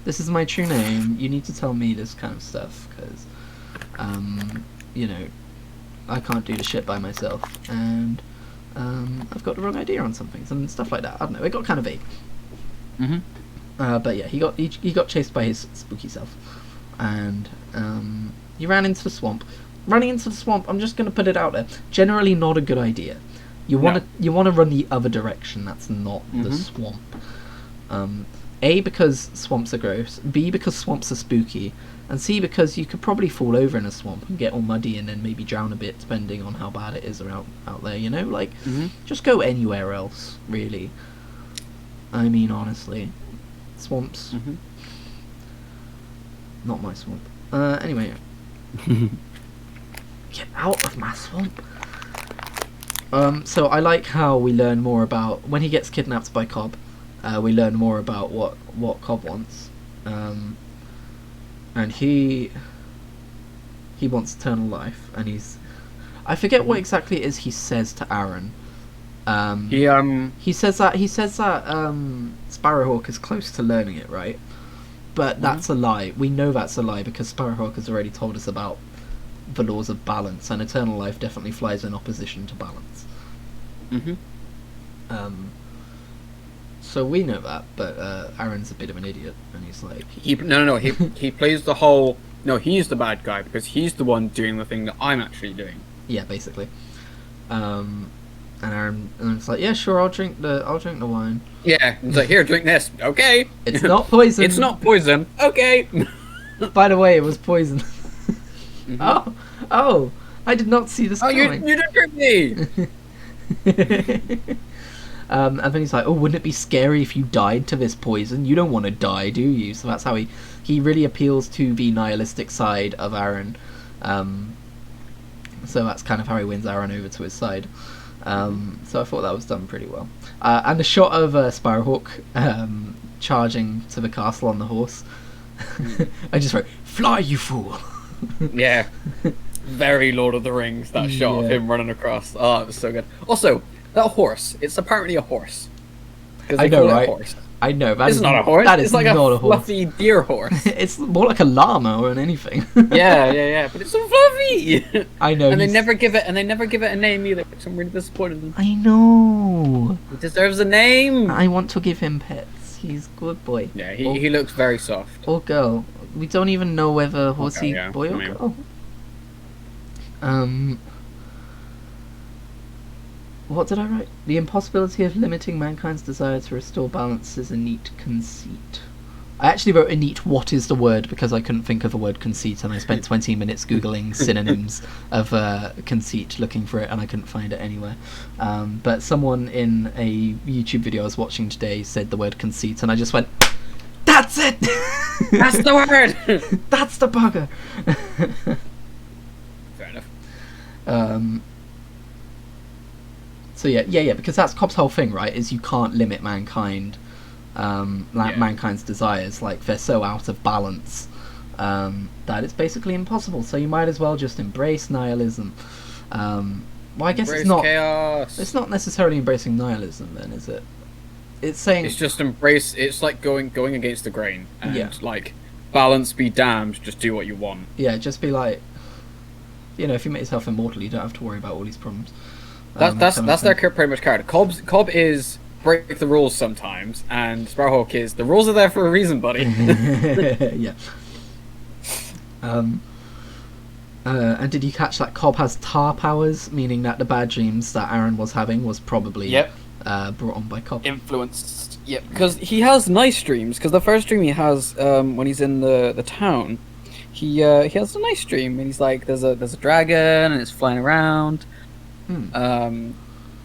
this is my true name, you need to tell me this kind of stuff, because, I can't do the shit by myself, and I've got the wrong idea on some things, and stuff like that. I don't know, it got kind of vague. But yeah, he got chased by his spooky self, and he ran into the swamp. Running into the swamp, I'm just going to put it out there, generally not a good idea. You want to run the other direction. That's not the swamp. A, because swamps are gross. B, because swamps are spooky. And C, because you could probably fall over in a swamp and get all muddy and then maybe drown a bit, depending on how bad it is out there. Just go anywhere else, really. I mean, honestly, swamps. Not my swamp. Anyway. Get out of my swamp. So I like how we learn more about when he gets kidnapped by Cobb. We learn more about what Cobb wants, and he wants eternal life, and I forget what exactly it is he says to Aaron. He says that Sparrowhawk is close to learning it, right? But that's a lie. We know that's a lie because Sparrowhawk has already told us about the laws of balance, and eternal life definitely flies in opposition to balance. So we know that, but Aaron's a bit of an idiot, and he's like, he plays the whole. No, he's the bad guy because he's the one doing the thing that I'm actually doing. Yeah, basically. And Aaron's like, yeah, sure, I'll drink the wine. Yeah, it's like, here, drink this. Okay. It's not poison. It's not poison. Okay. By the way, it was poison. Oh, I did not see this coming. You didn't drink me. And then he's like, oh, wouldn't it be scary if you died to this poison? You don't want to die, do you? So that's how he really appeals to the nihilistic side of Aaron. So that's kind of how he wins Aaron over to his side. So I thought that was done pretty well. And the shot of Sparrowhawk charging to the castle on the horse. I just wrote, fly, you fool! Yeah. Very Lord of the Rings, that shot of him running across. Oh, it was so good. Also, that horse, it's apparently a horse. I know, right? Horse. I know. It's not a horse. That is like not a fluffy deer horse. It's more like a llama or anything. yeah. But it's so fluffy. I know. And they never give it a name either, which I'm really disappointed in. I know. He deserves a name. I want to give him pets. He's a good boy. Yeah, he looks very soft. Or girl. We don't even know whether horsey boy or girl. What did I write? The impossibility of limiting mankind's desire to restore balance is a neat conceit. I actually wrote a neat what is the word because I couldn't think of the word conceit, and I spent 20 minutes googling synonyms of conceit looking for it, and I couldn't find it anywhere. But someone in a YouTube video I was watching today said the word conceit, and I just went, that's it! That's the word! That's the bugger! Fair enough. So yeah, because that's Cobb's whole thing, right? Is you can't limit mankind, mankind's desires. Like they're so out of balance that it's basically impossible. So you might as well just embrace nihilism. Well, I guess embrace it's not. Chaos. It's not necessarily embracing nihilism, then, is it? It's saying it's just embrace. It's like going against the grain and like balance be damned. Just do what you want. Yeah, just be like, if you make yourself immortal, you don't have to worry about all these problems. That's their pretty much character. Cobb is break the rules sometimes, and Sparrowhawk is the rules are there for a reason, buddy. Yeah. And did you catch that Cobb has tar powers, meaning that the bad dreams that Aaron was having was probably brought on by Cobb. Influenced. Yeah, because he has nice dreams. Because the first dream he has when he's in the town, he has a nice dream, and he's like, there's a dragon, and it's flying around.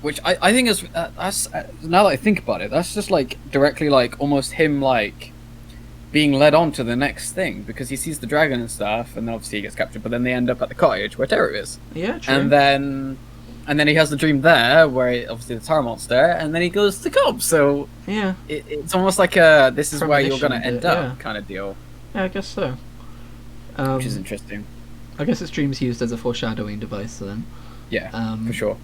Which I think is that's now that I think about it, that's just like directly like almost him like being led on to the next thing because he sees the dragon and stuff, and then obviously he gets captured. But then they end up at the cottage where Terror is. Yeah, true. And then he has the dream there where obviously the tar monster, and then he goes to Cobb. So yeah, it's almost like a this is where you're gonna end up kind of deal. Yeah, I guess so. Which is interesting. I guess his dream's used as a foreshadowing device then. Yeah, for sure.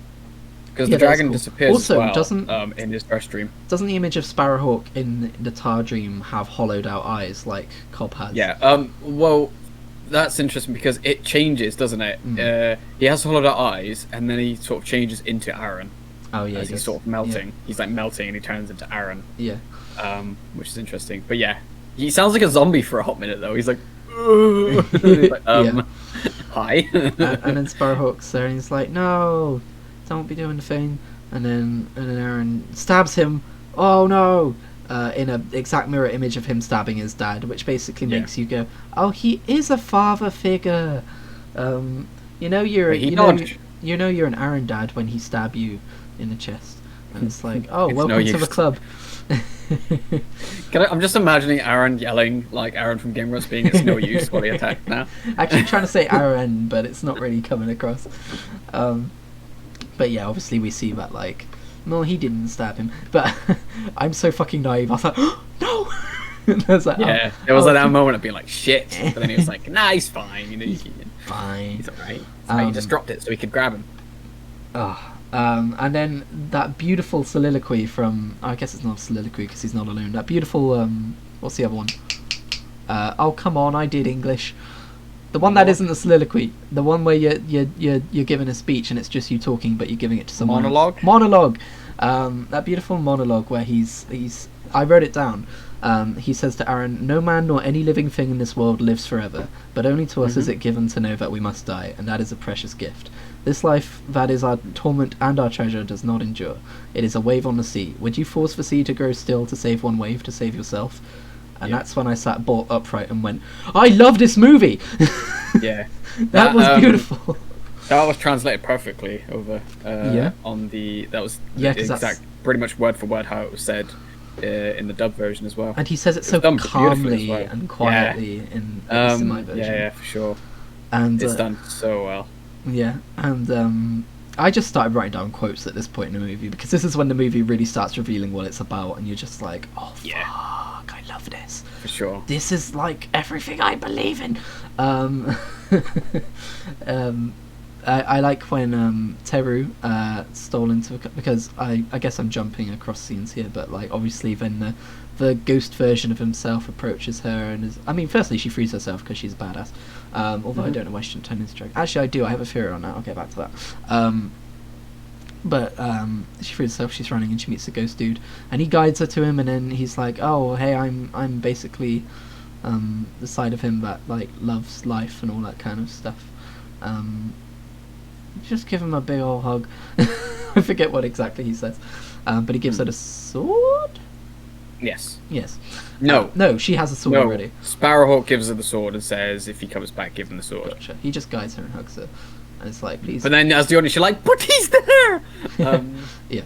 Because the dragon disappears also, as well in his first dream. Doesn't the image of Sparrowhawk in the tar dream have hollowed out eyes like Cobb has? Yeah, well, that's interesting because it changes, doesn't it? He has hollowed out eyes, and then he sort of changes into Aaron. Oh, yeah. As he's sort of melting. Yeah. He's like melting and he turns into Aaron. Yeah. Which is interesting. But yeah, he sounds like a zombie for a hot minute, though. He's like... he's like hi. And then Sparrowhawk's there and he's like, no, don't be doing the thing. And then Aaron stabs him. Oh no! In an exact mirror image of him stabbing his dad, which basically makes you go, oh, he is a father figure. You're an Aaron dad when he stab you in the chest. And it's like, oh, welcome to the club. I'm just imagining Aaron yelling like Aaron from Game Rush being it's no use while he attacked now. Actually trying to say Aaron, but it's not really coming across. But yeah, obviously we see that like, no, he didn't stab him. But I'm so fucking naive. I was like, no. And I was like, Yeah, there was that moment of being like, shit. But then he was like, nah, he's fine. You know, he's fine. He's alright. You just dropped it so we could grab him. And then that beautiful soliloquy from, I guess it's not a soliloquy because he's not alone. That beautiful, what's the other one? Oh, come on, I did English. The one that isn't a soliloquy. The one where you're giving a speech and it's just you talking, but you're giving it to someone. Monologue? Monologue. That beautiful monologue where he's I wrote it down. He says to Aaron, "No man nor any living thing in this world lives forever, but only to us is it given to know that we must die, and that is a precious gift. This life that is our torment and our treasure does not endure. It is a wave on the sea. Would you force the sea to grow still to save one wave, to save yourself?" And that's when I sat bolt upright and went, I love this movie! Yeah. That was beautiful. That was translated perfectly over on the... That was the exact, pretty much word for word how it was said in the dub version as well. And he says it so calmly and quietly in my version. Yeah, for sure. And it's done so well. Yeah, and I just started writing down quotes at this point in the movie, because this is when the movie really starts revealing what it's about, and you're just like, oh, fuck, I love this. For sure. This is like everything I believe in. I like when Teru stole into... Because I guess I'm jumping across scenes here, but like obviously then the ghost version of himself approaches her and is... I mean, firstly, she frees herself because she's a badass. Although I don't know why she shouldn't turn into drag. Actually, I do. I have a theory on that. I'll get back to that. But she frees herself. She's running and she meets the ghost dude, and he guides her to him. And then he's like, "Oh, hey, I'm basically the side of him that like loves life and all that kind of stuff." Just give him a big old hug. I forget what exactly he says, but he gives her the sword. Yes. No, she has a sword already. Sparrowhawk gives her the sword and says, if he comes back, give him the sword. Gotcha. He just guides her and hugs her. And it's like, please. But then as the audience, you're like, but he's there! Yeah.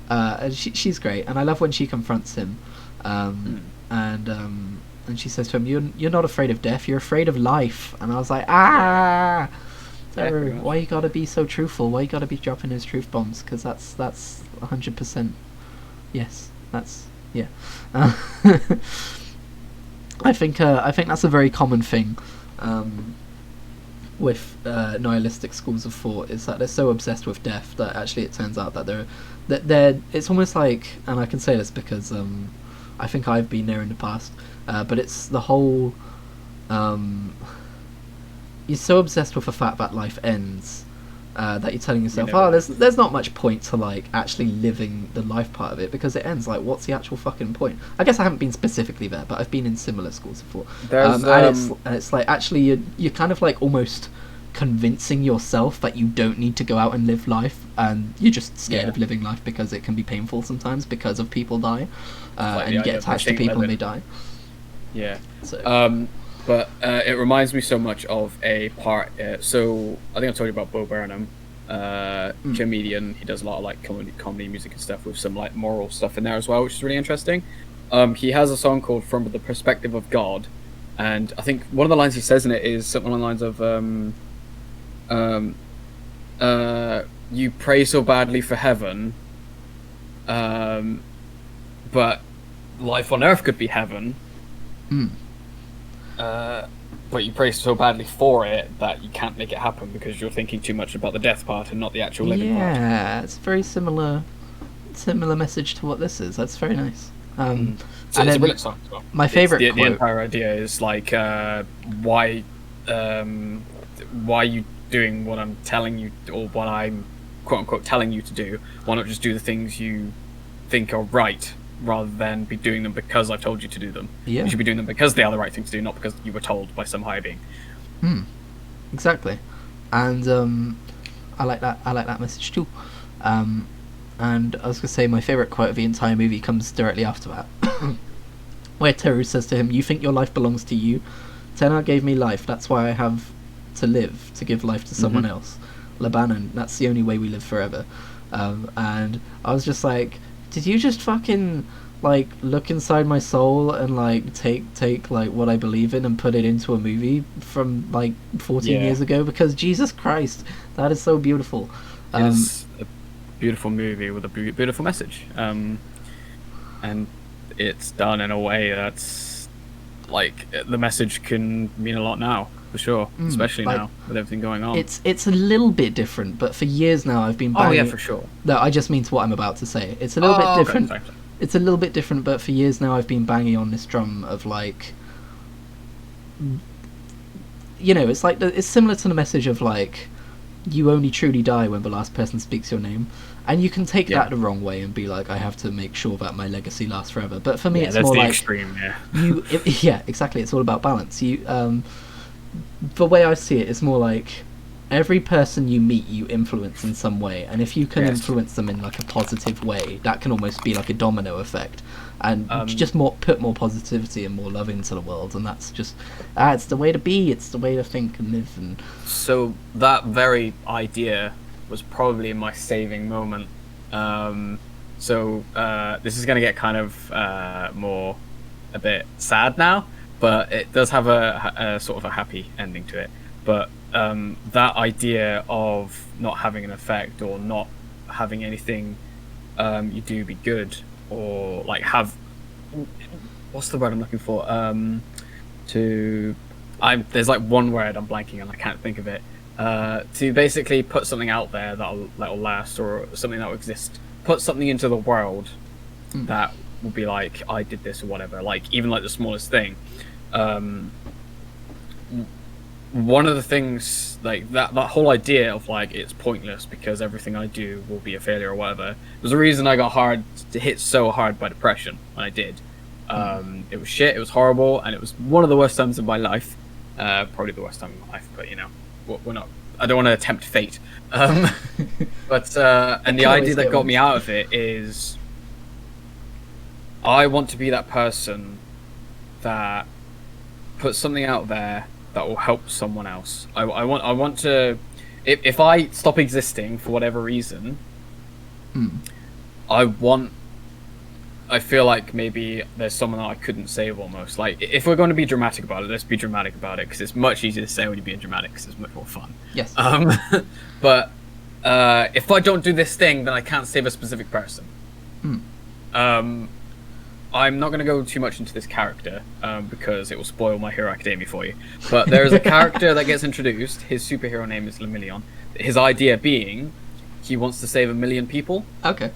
And she's great. And I love when she confronts him. And she says to him, you're not afraid of death, you're afraid of life. And I was like, why you gotta be so truthful? Why you gotta be dropping those truth bombs? Because that's 100%. Yes, that's... Yeah. I think that's a very common thing with nihilistic schools of thought, is that they're so obsessed with death that actually it turns out that they're it's almost like, and I can say this because I think I've been there in the past, but it's the whole you're so obsessed with the fact that life ends that you're telling yourself, there's not much point to like actually living the life part of it, because it ends. Like, what's the actual fucking point? I guess I haven't been specifically there, but I've been in similar schools before. And it's like actually you're kind of like almost convincing yourself that you don't need to go out and live life, and you're just scared of living life because it can be painful sometimes because of people die, and you get attached to people and they die. Yeah. So. But it reminds me so much of a part. So I think I told you about Bo Burnham, comedian. He does a lot of like comedy music and stuff with some like moral stuff in there as well, which is really interesting. He has a song called "From the Perspective of God," and I think one of the lines he says in it is something along the lines of, "You pray so badly for heaven, but life on earth could be heaven." But you pray so badly for it that you can't make it happen because you're thinking too much about the death part and not the actual living part. Yeah, it's a very similar message to what this is. That's very nice. So it's a brilliant song as well. My favourite quote. The entire idea is like, why are you doing what I'm telling you, or what I'm quote unquote telling you to do? Why not just do the things you think are right, rather than be doing them because I've told you to do them? Yeah. You should be doing them because they are the right thing to do, not because you were told by some higher being. Exactly. And I like that message too. And I was gonna say my favourite quote of the entire movie comes directly after that, where Teru says to him, "You think your life belongs to you? Tenna gave me life, that's why I have to live, to give life to someone else. Labanan, that's the only way we live forever." And I was just like, did you just fucking like look inside my soul and like take like what I believe in and put it into a movie from like 14 years ago? Because Jesus Christ, that is so beautiful. It's a beautiful movie with a beautiful message, and it's done in a way that's like the message can mean a lot now, for sure, especially like, now with everything going on. It's a little bit different, but for years now I've been banging... Oh yeah, for sure. No, I just mean to what I'm about to say. It's a little bit different. Okay, sorry. It's a little bit different, but for years now I've been banging on this drum of like, you know, it's like it's similar to the message of like, you only truly die when the last person speaks your name, and you can take that the wrong way and be like, I have to make sure that my legacy lasts forever. But for me, it's more like extreme. Yeah, exactly. It's all about balance. The way I see it is more like, every person you meet you influence in some way, and if you can influence them in like a positive way, that can almost be like a domino effect, and just put more positivity and more love into the world, and that's just it's the way to be, it's the way to think and live. And so that very idea was probably my saving moment. This is going to get kind of more a bit sad now, but it does have a sort of a happy ending to it. But that idea of not having an effect, or not having anything you do be good, or like have, what's the word I'm looking for? There's like one word I'm blanking and I can't think of it. To basically put something out there that'll last, or something that will exist. Put something into the world that will be like, I did this or whatever. Like even like the smallest thing. One of the things, like that whole idea of like it's pointless because everything I do will be a failure or whatever, was the reason I got hit so hard by depression when I did. It was shit, it was horrible, and it was one of the worst times of my life. Probably the worst time of my life, but you know, we're not, I don't want to tempt fate. But and the idea that got me out of it is, I want to be that person that puts something out there that will help someone else. I want to, if I stop existing for whatever reason, I feel like maybe there's someone that I couldn't save almost. Like, if we're going to be dramatic about it, let's be dramatic about it, because it's much easier to say when you're being dramatic, because it's much more fun. Yes. But if I don't do this thing, then I can't save a specific person. I'm not going to go too much into this character, because it will spoil My Hero Academia for you. But there is a character that gets introduced. His superhero name is Lemillion. His idea being, he wants to save 1 million people. Okay.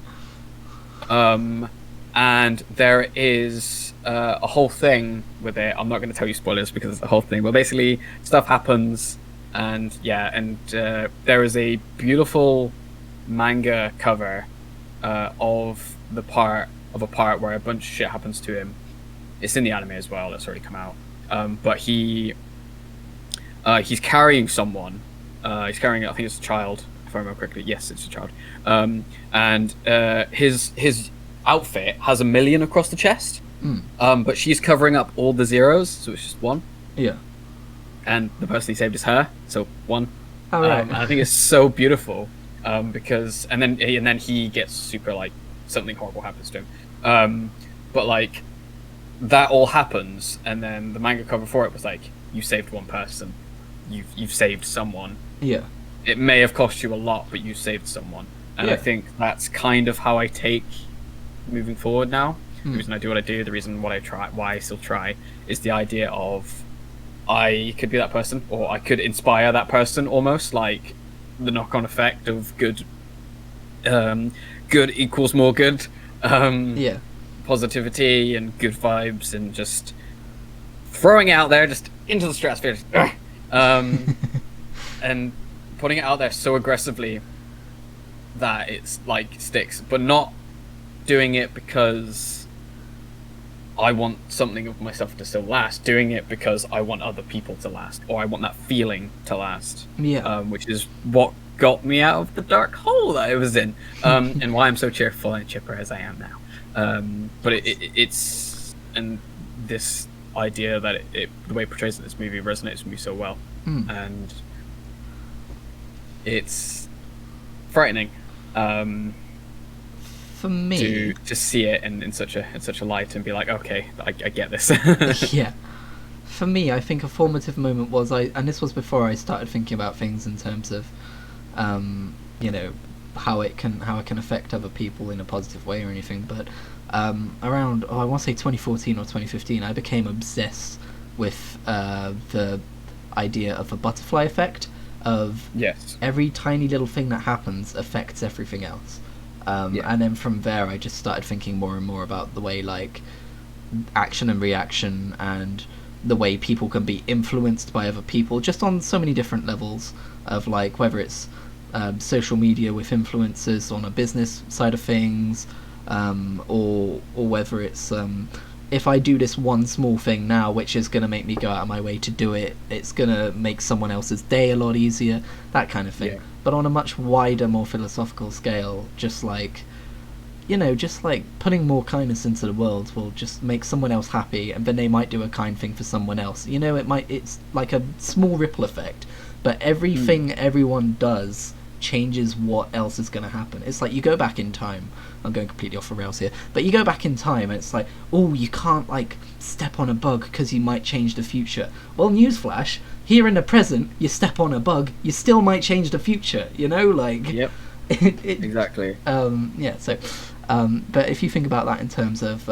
And there is a whole thing with it. I'm not going to tell you spoilers because it's the whole thing. But basically, stuff happens, and there is a beautiful manga cover of a part where a bunch of shit happens to him. It's in the anime as well. That's already come out. But he's carrying someone. He's carrying, I think it's a child, if I remember correctly. Yes, it's a child. And his outfit has 1 million across the chest. But she's covering up all the zeros, so it's just 1. Yeah. And the person he saved is her, so 1. Oh, right. I think it's so beautiful, because and then he gets super, like, something horrible happens to him. But like, that all happens, and then the manga cover for it was like, you saved 1 person, you've saved someone. Yeah. It may have cost you a lot, but you saved someone. And I think that's kind of how I take moving forward now. The reason I do what I do, the reason why I still try, is the idea of, I could be that person, or I could inspire that person, almost like the knock-on effect of good equals more good. Positivity and good vibes, and just throwing it out there, just into the stratosphere, and putting it out there so aggressively that it's like sticks, but not doing it because I want something of myself to still last, doing it because I want other people to last, or I want that feeling to last. Which is what got me out of the dark hole that I was in, and why I'm so cheerful and chipper as I am now. But it's, and this idea that the way it portrays in this movie resonates with me so well, and it's frightening. For me, to see it in such a light and be like, okay, I get this. Yeah. For me, I think a formative moment was and this was before I started thinking about things in terms of how it can affect other people in a positive way or anything. But around I want to say 2014 or 2015, I became obsessed with the idea of a butterfly effect, of every tiny little thing that happens affects everything else. And then from there I just started thinking more and more about the way like action and reaction, and the way people can be influenced by other people just on so many different levels, of like whether it's social media with influencers on a business side of things, or whether it's if I do this one small thing now, which is going to make me go out of my way to do it, it's going to make someone else's day a lot easier, that kind of thing. But on a much wider, more philosophical scale, just like putting more kindness into the world will just make someone else happy, and then they might do a kind thing for someone else. It's like a small ripple effect, but everything everyone does changes what else is going to happen. It's like you go back in time. I'm going completely off the rails here, but you go back in time and it's like, oh, you can't like step on a bug because you might change the future. Well, newsflash, here in the present, you step on a bug, you still might change the future, exactly. But if you think about that in terms of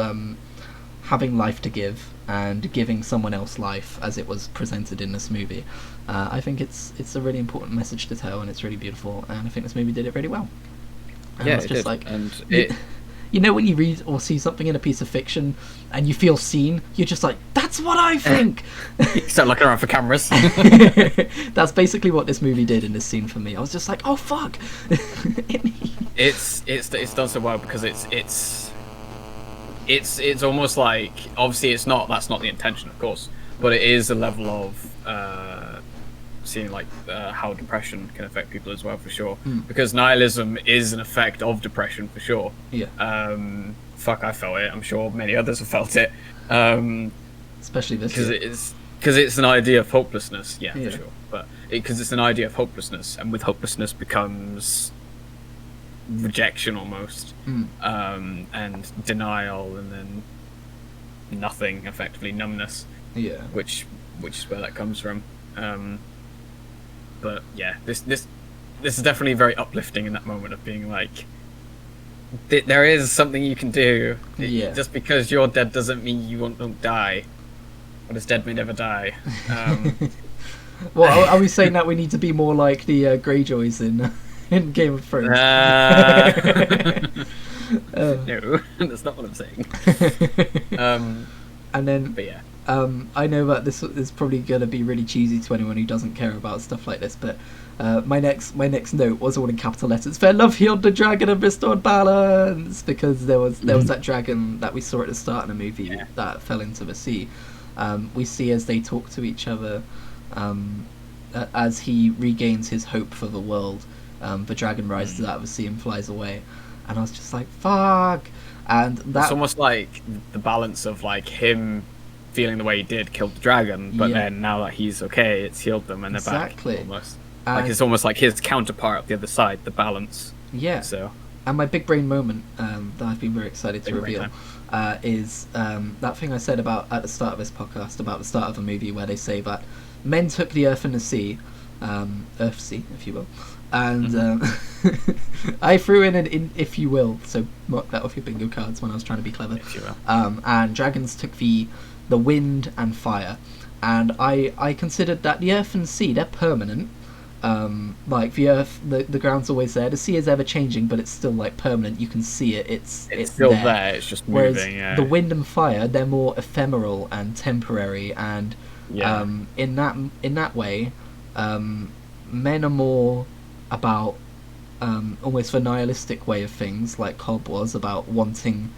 having life to give and giving someone else life, as it was presented in this movie, I think it's a really important message to tell, and it's really beautiful, and I think this movie did it really well. And yeah, it's just it did. like, and it... when you read or see something in a piece of fiction and you feel seen, you're just like, that's what I think. You start looking around for cameras. That's basically what this movie did in this scene for me. I was just like, oh fuck. It's done so well because it's almost like, obviously that's not the intention, of course, but it is a level of seeing like how depression can affect people as well, for sure. Because nihilism is an effect of depression, for sure. I felt it. I'm sure many others have felt it. Especially this, because it's an idea of hopelessness. For sure. But because it's an idea of hopelessness, and with hopelessness becomes rejection almost, and denial, and then nothing, effectively numbness. Which is where that comes from. But yeah, this is definitely very uplifting in that moment of being like, there is something you can do. Just because you're dead doesn't mean you don't die. What is dead may never die. Well, are we saying that we need to be more like the Greyjoys in Game of Thrones? No, that's not what I'm saying. And then, but yeah. I know that this is probably going to be really cheesy to anyone who doesn't care about stuff like this, but my next note was all in capital letters. Fair love healed the dragon and restored balance, because there was that dragon that we saw at the start of the movie that fell into the sea. We see as they talk to each other, as he regains his hope for the world, the dragon rises out of the sea and flies away, and I was just like, fuck. And that, it's almost like the balance of like him feeling the way he did killed the dragon, but then now that he's okay, it's healed them and they're back almost. Like it's almost like his counterpart of the other side, the balance. So, and my big brain moment that I've been very excited to reveal is that thing I said about at the start of this podcast about the start of a movie where they say that men took the earth and the sea, Earthsea, if you will, and I threw in an if you will, so mark that off your bingo cards when I was trying to be clever. If you will. And dragons took the wind and fire, and I considered that the earth and sea, they're permanent. Like the earth, the ground's always there. The sea is ever changing, but it's still like permanent. You can see it. It's still there. It's just moving. Whereas the wind and fire, they're more ephemeral and temporary. And in that way, men are more about almost the nihilistic way of things, like Cobb was about wanting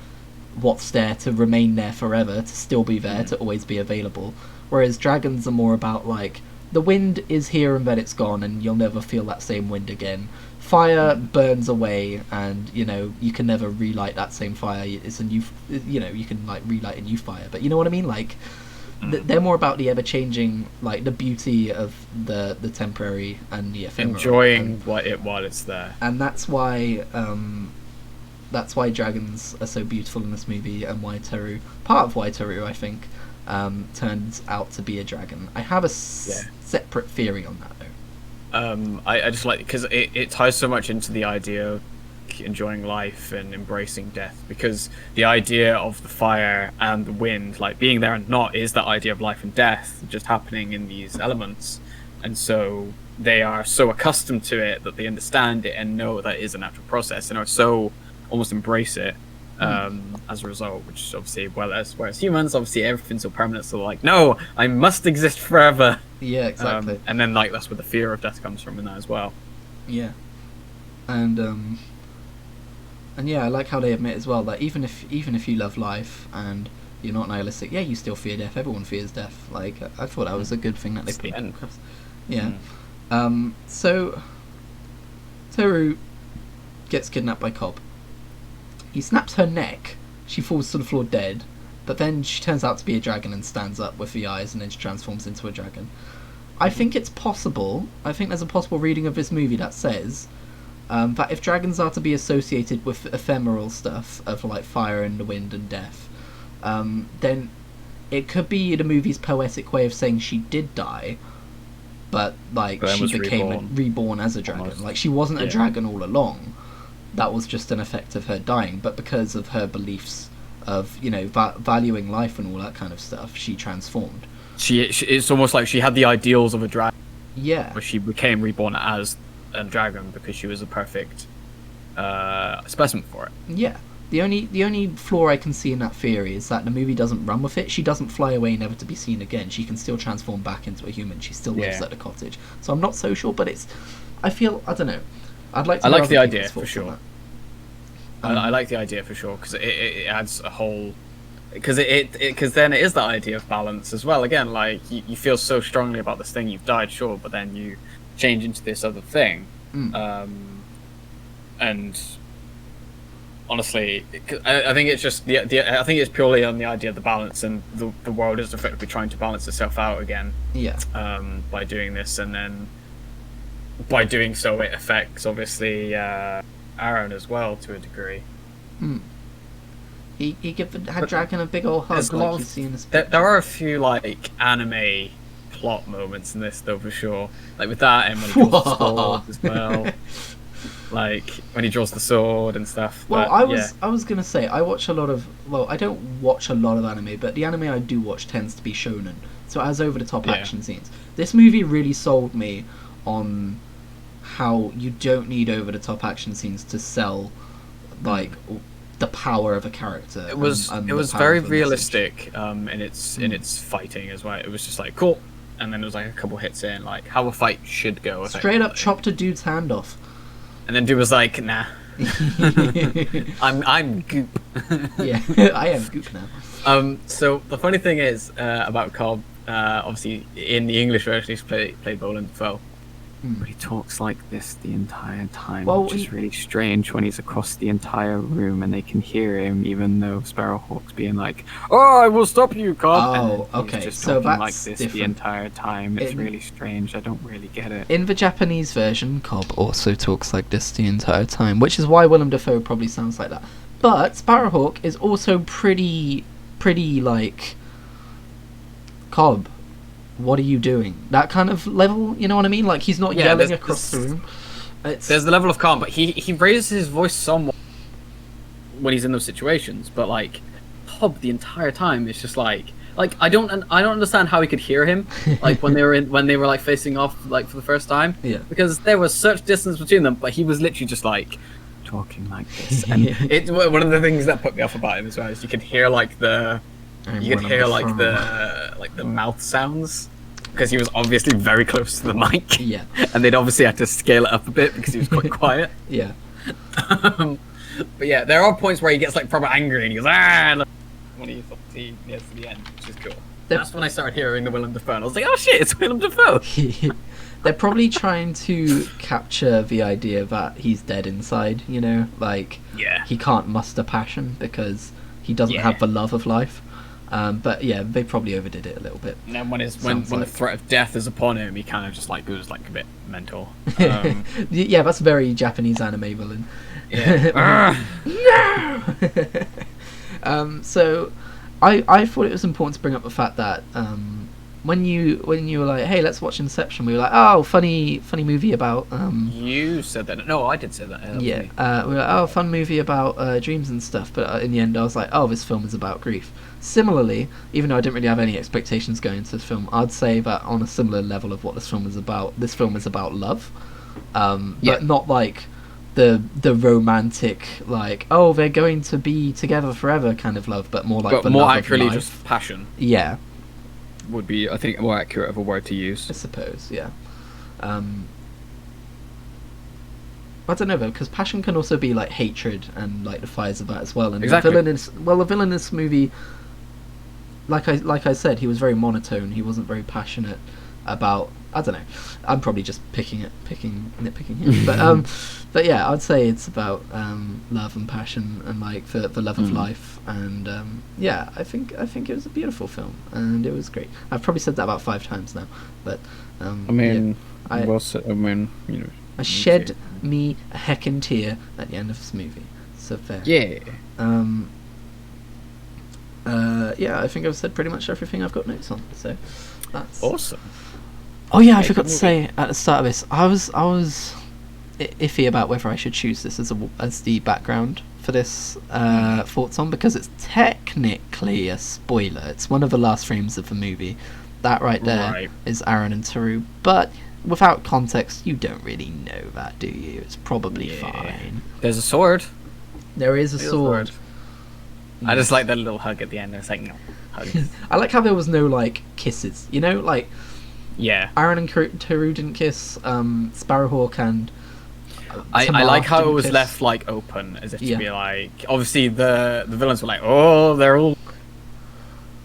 what's there to remain there forever, to still be there, to always be available. Whereas dragons are more about like, the wind is here and then it's gone, and you'll never feel that same wind again. Fire burns away, and you can never relight that same fire. It's a new, you can like relight a new fire, but you know what I mean. Like, they're more about the ever-changing, like the beauty of the temporary and the ephemeral. Enjoying while it's there. And that's why dragons are so beautiful in this movie, and why part of why Teru, I think, turns out to be a dragon. I have a separate theory on that, though. I just like because it ties so much into the idea of enjoying life and embracing death, because the idea of the fire and the wind, like being there and not, is that idea of life and death just happening in these elements, and so they are so accustomed to it that they understand it and know that it is a natural process and are so almost embrace it as a result, which obviously, whereas humans, obviously everything's so permanent, so like, no, I must exist forever. Yeah, exactly. And then like that's where the fear of death comes from in that as well. Yeah, and yeah, I like how they admit as well that even if you love life and you're not nihilistic, yeah, you still fear death. Everyone fears death. Like, I thought that was a good thing that they put across. Yeah. So Toru gets kidnapped by Cobb. He snaps her neck. She falls to the floor dead, but then she turns out to be a dragon and stands up with the eyes, and then she transforms into a dragon. I think it's possible. I think there's a possible reading of this movie that says that if dragons are to be associated with ephemeral stuff of like fire and the wind and death, then it could be the movie's poetic way of saying she did die, but like she became reborn as a dragon. Almost. Like she wasn't a dragon all along. That was just an effect of her dying, but because of her beliefs of, you know, valuing life and all that kind of stuff, she transformed. It's almost like she had the ideals of a dragon. Yeah. But she became reborn as a dragon because she was a perfect specimen for it. Yeah. The only flaw I can see in that theory is that the movie doesn't run with it. She doesn't fly away never to be seen again. She can still transform back into a human. She still lives at the cottage. So I'm not so sure, but I don't know. I'd like to. I like the idea for sure. I like the idea for sure because it adds a whole. Because then it is that idea of balance as well. Again, like you feel so strongly about this thing, you've died, sure, but then you change into this other thing, and honestly, I think it's just I think it's purely on the idea of the balance, and the world is effectively trying to balance itself out again. Yeah. By doing this, and then by doing so, it affects obviously Aaron as well to a degree. He had Dragon a big old hug like you see in this picture. There are a few like anime plot moments in this though for sure. Like with that and when he draws the sword as well. Like when he draws the sword and stuff. Well, I was gonna say I watch a lot of I don't watch a lot of anime, but the anime I do watch tends to be shonen. So it has over the top action scenes. This movie really sold me on how you don't need over the top action scenes to sell like the power of a character. It was very realistic in its fighting as well. It was just like cool, and then there was like a couple hits in like how a fight should go. Straight up chopped a dude's hand off, and then dude was like, nah. I'm goop. Yeah, I am goop now. So the funny thing is about Cobb, obviously in the English version he's played by Willem Dafoe. But he talks like this the entire time, which is really strange when he's across the entire room and they can hear him, even though Sparrowhawk's being like, "Oh, I will stop you, Cobb." Oh, okay. He's just so talking that's like this different. the entire time. It's really strange. I don't really get it. In the Japanese version, Cobb also talks like this the entire time, which is why Willem Dafoe probably sounds like that. But Sparrowhawk is also pretty like Cobb. What are you doing? That kind of level, you know what I mean? Like he's not yelling across the room. There's the level of calm, but he raises his voice somewhat when he's in those situations. But like Cobb the entire time, it's just like I don't understand how he could hear him like when they were like facing off like for the first time. Yeah. Because there was such distance between them, but he was literally just like talking like this. And it's one of the things that put me off about him as well is you could hear like the mouth sounds because he was obviously very close to the mic. Yeah. And they'd obviously had to scale it up a bit because he was quite quiet. Yeah. But yeah, there are points where he gets like proper angry and he goes when he gets to the end, which is cool. That's when I started hearing the Willem Dafoe. And I was like, oh shit, it's Willem Dafoe. They're probably trying to capture the idea that he's dead inside, you know, like he can't muster passion because he doesn't have the love of life. But yeah, they probably overdid it a little bit. And then when the threat of death is upon him, he kind of just like goes like a bit mental. Yeah, that's a very Japanese anime villain. Yeah. No. So I thought it was important to bring up the fact that when you were like, hey, let's watch Inception, we were like, oh, funny movie about You said that. No, I did say that. we were like, oh, fun movie about dreams and stuff. But in the end, I was like, oh, this film is about grief. Similarly, even though I didn't really have any expectations going into the film, I'd say that on a similar level of what this film is about, this film is about love, but not like the romantic, like, oh, they're going to be together forever kind of love, but more like but the more love accurately of life. just passion. Yeah, Would be, I think, more accurate of a word to use. I suppose. Yeah. I don't know though, because passion can also be like hatred and like the fires of that as well. And Exactly. the villain in this movie, like I said, he was very monotone. He wasn't very passionate about. I don't know. I'm probably just nitpicking here, but yeah, I'd say it's about love and passion and like the love of life. And yeah, I think it was a beautiful film and it was great. I've probably said that about 5 times now, but I mean, yeah, you know. I shed me a heckin' tear at the end of this movie. So fair. Yeah. Yeah, I think I've said pretty much everything I've got notes on. So that's Awesome. Oh yeah, I forgot to say at the start of this, I was iffy about whether I should choose this as the background for this thoughts on, because it's technically a spoiler. It's one of the last frames of the movie. That right there is Aaron and Taru, but without context, you don't really know that, do you? It's probably fine. There's a sword. There is a sword. I just like that little hug at the end. It's like, no, hug. I like how there was no like kisses. You know, like Aaron and Taru didn't kiss. Sparrowhawk and I like how it was kiss. left like open, as if to be like, obviously the villains were like, oh, they're all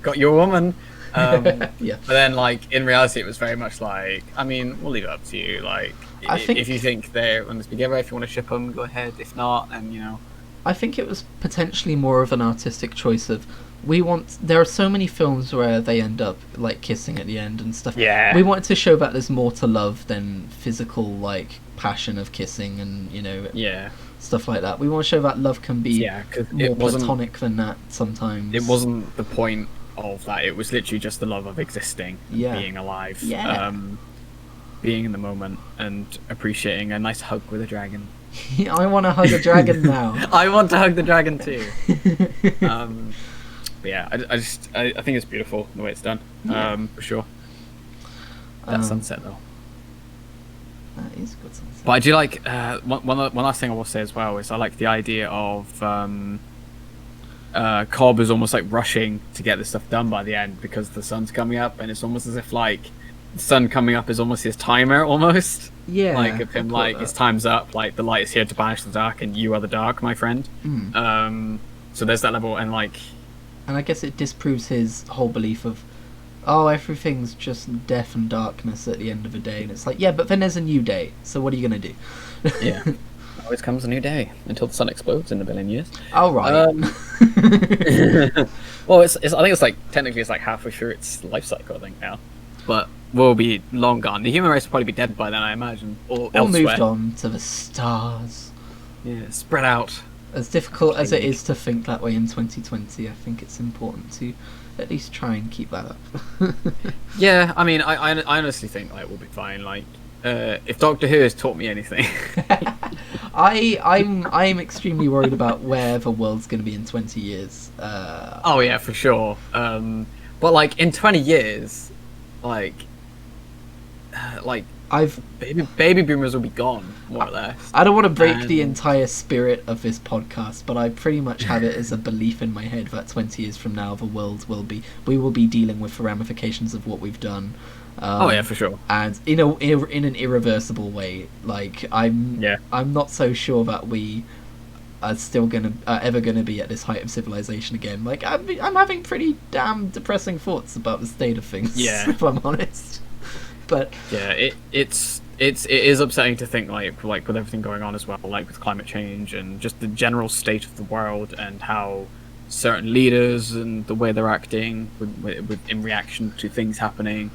got your woman. But then like in reality, it was very much like, I mean, we'll leave it up to you. Like, if you think they're going to be together, if you want to ship them, go ahead. If not, then you know. I think it was potentially more of an artistic choice of there are so many films where they end up like kissing at the end and stuff. Yeah. We wanted to show that there's more to love than physical like passion of kissing and stuff like that. We want to show that love can be more platonic than that sometimes. It wasn't the point of that. It was literally just the love of existing, being alive, being in the moment and appreciating a nice hug with a dragon. I want to hug a dragon now. I want to hug the dragon too. But yeah, I think it's beautiful the way it's done. For sure. That sunset though. That is good sunset. But I do like one last thing I will say as well is I like the idea of Cobb is almost like rushing to get this stuff done by the end because the sun's coming up, and it's almost as if like the sun coming up is almost his timer almost. Yeah. Like if him like his time's up, like the light is here to banish the dark, and you are the dark, my friend. So there's that level, and like. And I guess it disproves his whole belief of, oh, everything's just death and darkness at the end of the day, and it's like, yeah, but then there's a new day. So what are you gonna do? Yeah. Always comes a new day until the sun explodes in a billion years. Oh right. Well, it's I think it's like technically it's like halfway through its life cycle, I think now, but we'll be long gone. The human race will probably be dead by then, I imagine, or elsewhere. Moved on to the stars. Yeah, spread out. As difficult as it is to think that way in 2020, I think it's important to at least try and keep that up. Yeah, I mean, I honestly think like we'll be fine. Like, if Doctor Who has taught me anything, I'm extremely worried about where the world's going to be in 20 years. Oh yeah, for sure. But like in 20 years, like baby boomers will be gone, more or less. I don't want to break the entire spirit of this podcast, but I pretty much have it as a belief in my head that 20 years from now, we will be dealing with the ramifications of what we've done. Oh yeah, for sure. And in an irreversible way. Like I'm not so sure that we are still ever gonna be at this height of civilization again. Like I'm having pretty damn depressing thoughts about the state of things. Yeah, if I'm honest. But yeah, it is upsetting to think like with everything going on as well, like with climate change and just the general state of the world and how certain leaders and the way they're acting in reaction to things happening.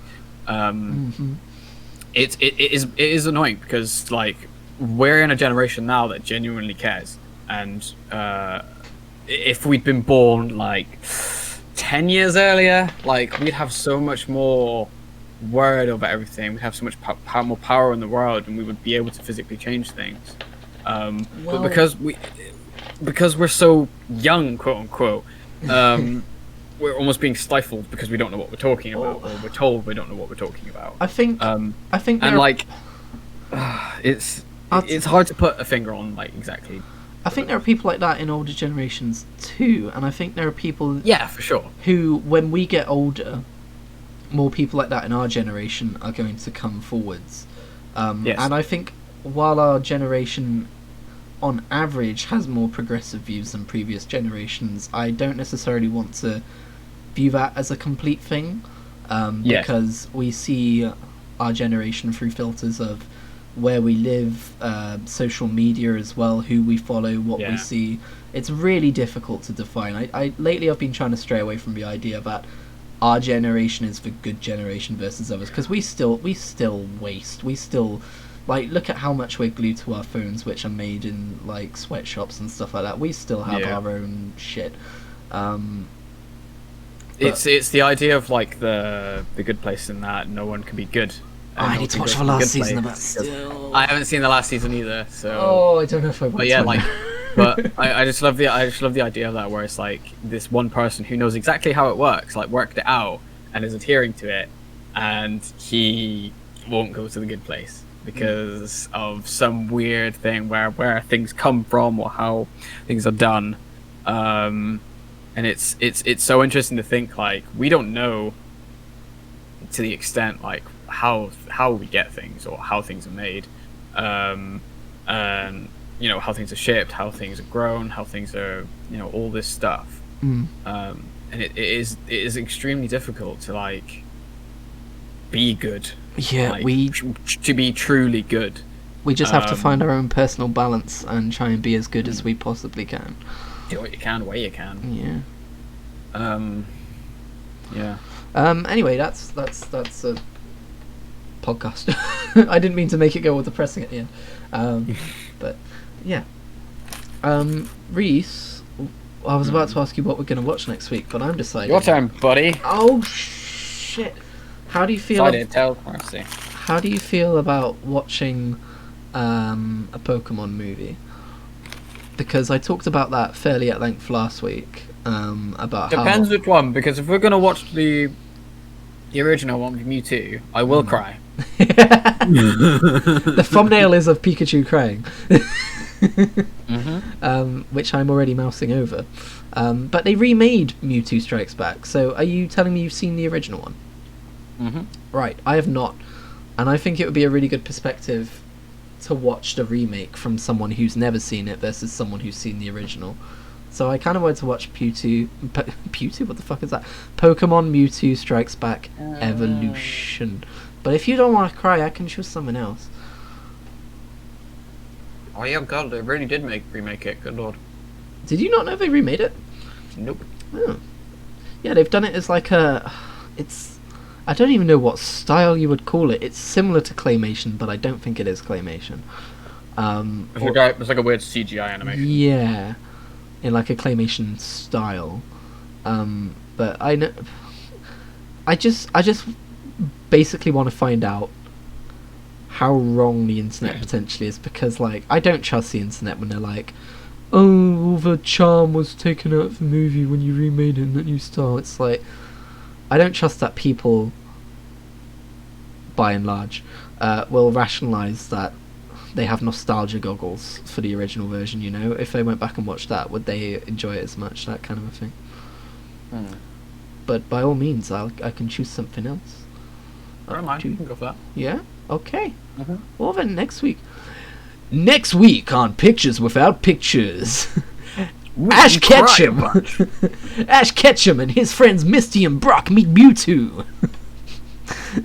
It is annoying because like we're in a generation now that genuinely cares, and if we'd been born like 10 years earlier, like, we'd have so much more word over everything. We'd have so much more power in the world, and we would be able to physically change things. But because we're so young, quote unquote, we're almost being stifled because we don't know what we're talking about, or we're told we don't know what we're talking about. I think, and like, it's hard to put a finger on, like, exactly. I think there are people like that in older generations too, and I think there are people, for sure, who, when we get older, more people like that in our generation are going to come forwards. Yes. And I think while our generation, on average, has more progressive views than previous generations, I don't necessarily want to view that as a complete thing, because we see our generation through filters of where we live, social media as well, who we follow, what we see. It's really difficult to define. Lately I've been trying to stray away from the idea that our generation is the good generation versus others, because we still waste. We still, like, look at how much we're glued to our phones, which are made in, like, sweatshops and stuff like that. We still have our own shit. It's the idea of, like, the good place in that no one can be good. I need to watch the last season of that still. I haven't seen the last season either, so. Oh, I don't know if I want to. But I just love the idea of that, where it's like this one person who knows exactly how it works, like, worked it out and is adhering to it, and he won't go to the good place because of some weird thing where things come from or how things are done. And it's so interesting to think, like, we don't know to the extent, like, how we get things or how things are made, and you know, how things are shaped, how things are grown, how things are, you know, all this stuff. And it is extremely difficult to, like, be good. Like, to be truly good. We just have to find our own personal balance and try and be as good as we possibly can. Do what you can, where you can. Anyway, that's a podcast. I didn't mean to make it go all depressing at the end. But yeah. Reese, I was about to ask you what we're going to watch next week, but I'm deciding. Your turn, buddy. Oh shit! How do you feel? How do you feel about watching a Pokemon movie? Because I talked about that fairly at length last week. Depends which one, because if we're going to watch the original one with Mewtwo, I will cry. The thumbnail is of Pikachu crying. Which I'm already mousing over. But they remade Mewtwo Strikes Back, so are you telling me you've seen the original one? Right, I have not. And I think it would be a really good perspective to watch the remake from someone who's never seen it versus someone who's seen the original. So I kind of wanted to watch Mewtwo, what the fuck is that? Pokemon Mewtwo Strikes Back Evolution. But if you don't want to cry, I can choose someone else. Oh yeah, God, they really did remake it. Good lord. Did you not know they remade it? Nope. Oh. Yeah, they've done it as like it's... I don't even know what style you would call it. It's similar to claymation, but I don't think it is claymation. It's like a weird CGI animation. Yeah, in like a claymation style. But I just basically want to find out how wrong the internet potentially is, because, like, I don't trust the internet when they're like, oh, all the charm was taken out of the movie when you remade it in that new style. It's like, I don't trust that people, by and large, will rationalise that they have nostalgia goggles for the original version, you know? If they went back and watched that, would they enjoy it as much? That kind of a thing. But by all means, I can choose something else. I don't mind, you can go for that. Yeah? Okay. Well then, next week on Pictures Without Pictures, Ash Ketchum and his friends Misty and Brock meet Mewtwo,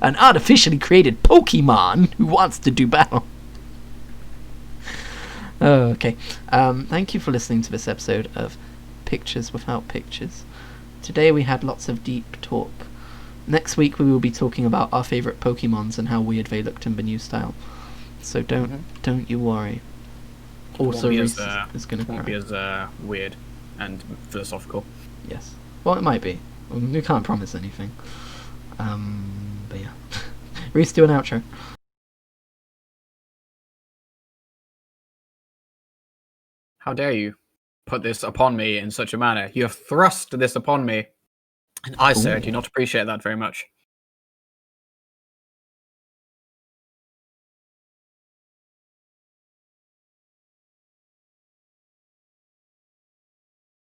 an artificially created Pokemon who wants to do battle. Okay. Thank you for listening to this episode of Pictures Without Pictures. Today we had lots of deep talk. Next week we will be talking about our favourite Pokemons and how weird they looked in the new style. So don't you worry. Also, Reese is going to cry. Won't be as weird and philosophical. Yes. Well, it might be. We can't promise anything. But yeah. Reese, do an outro. How dare you put this upon me in such a manner? You have thrust this upon me, and I, sir, do not appreciate that very much.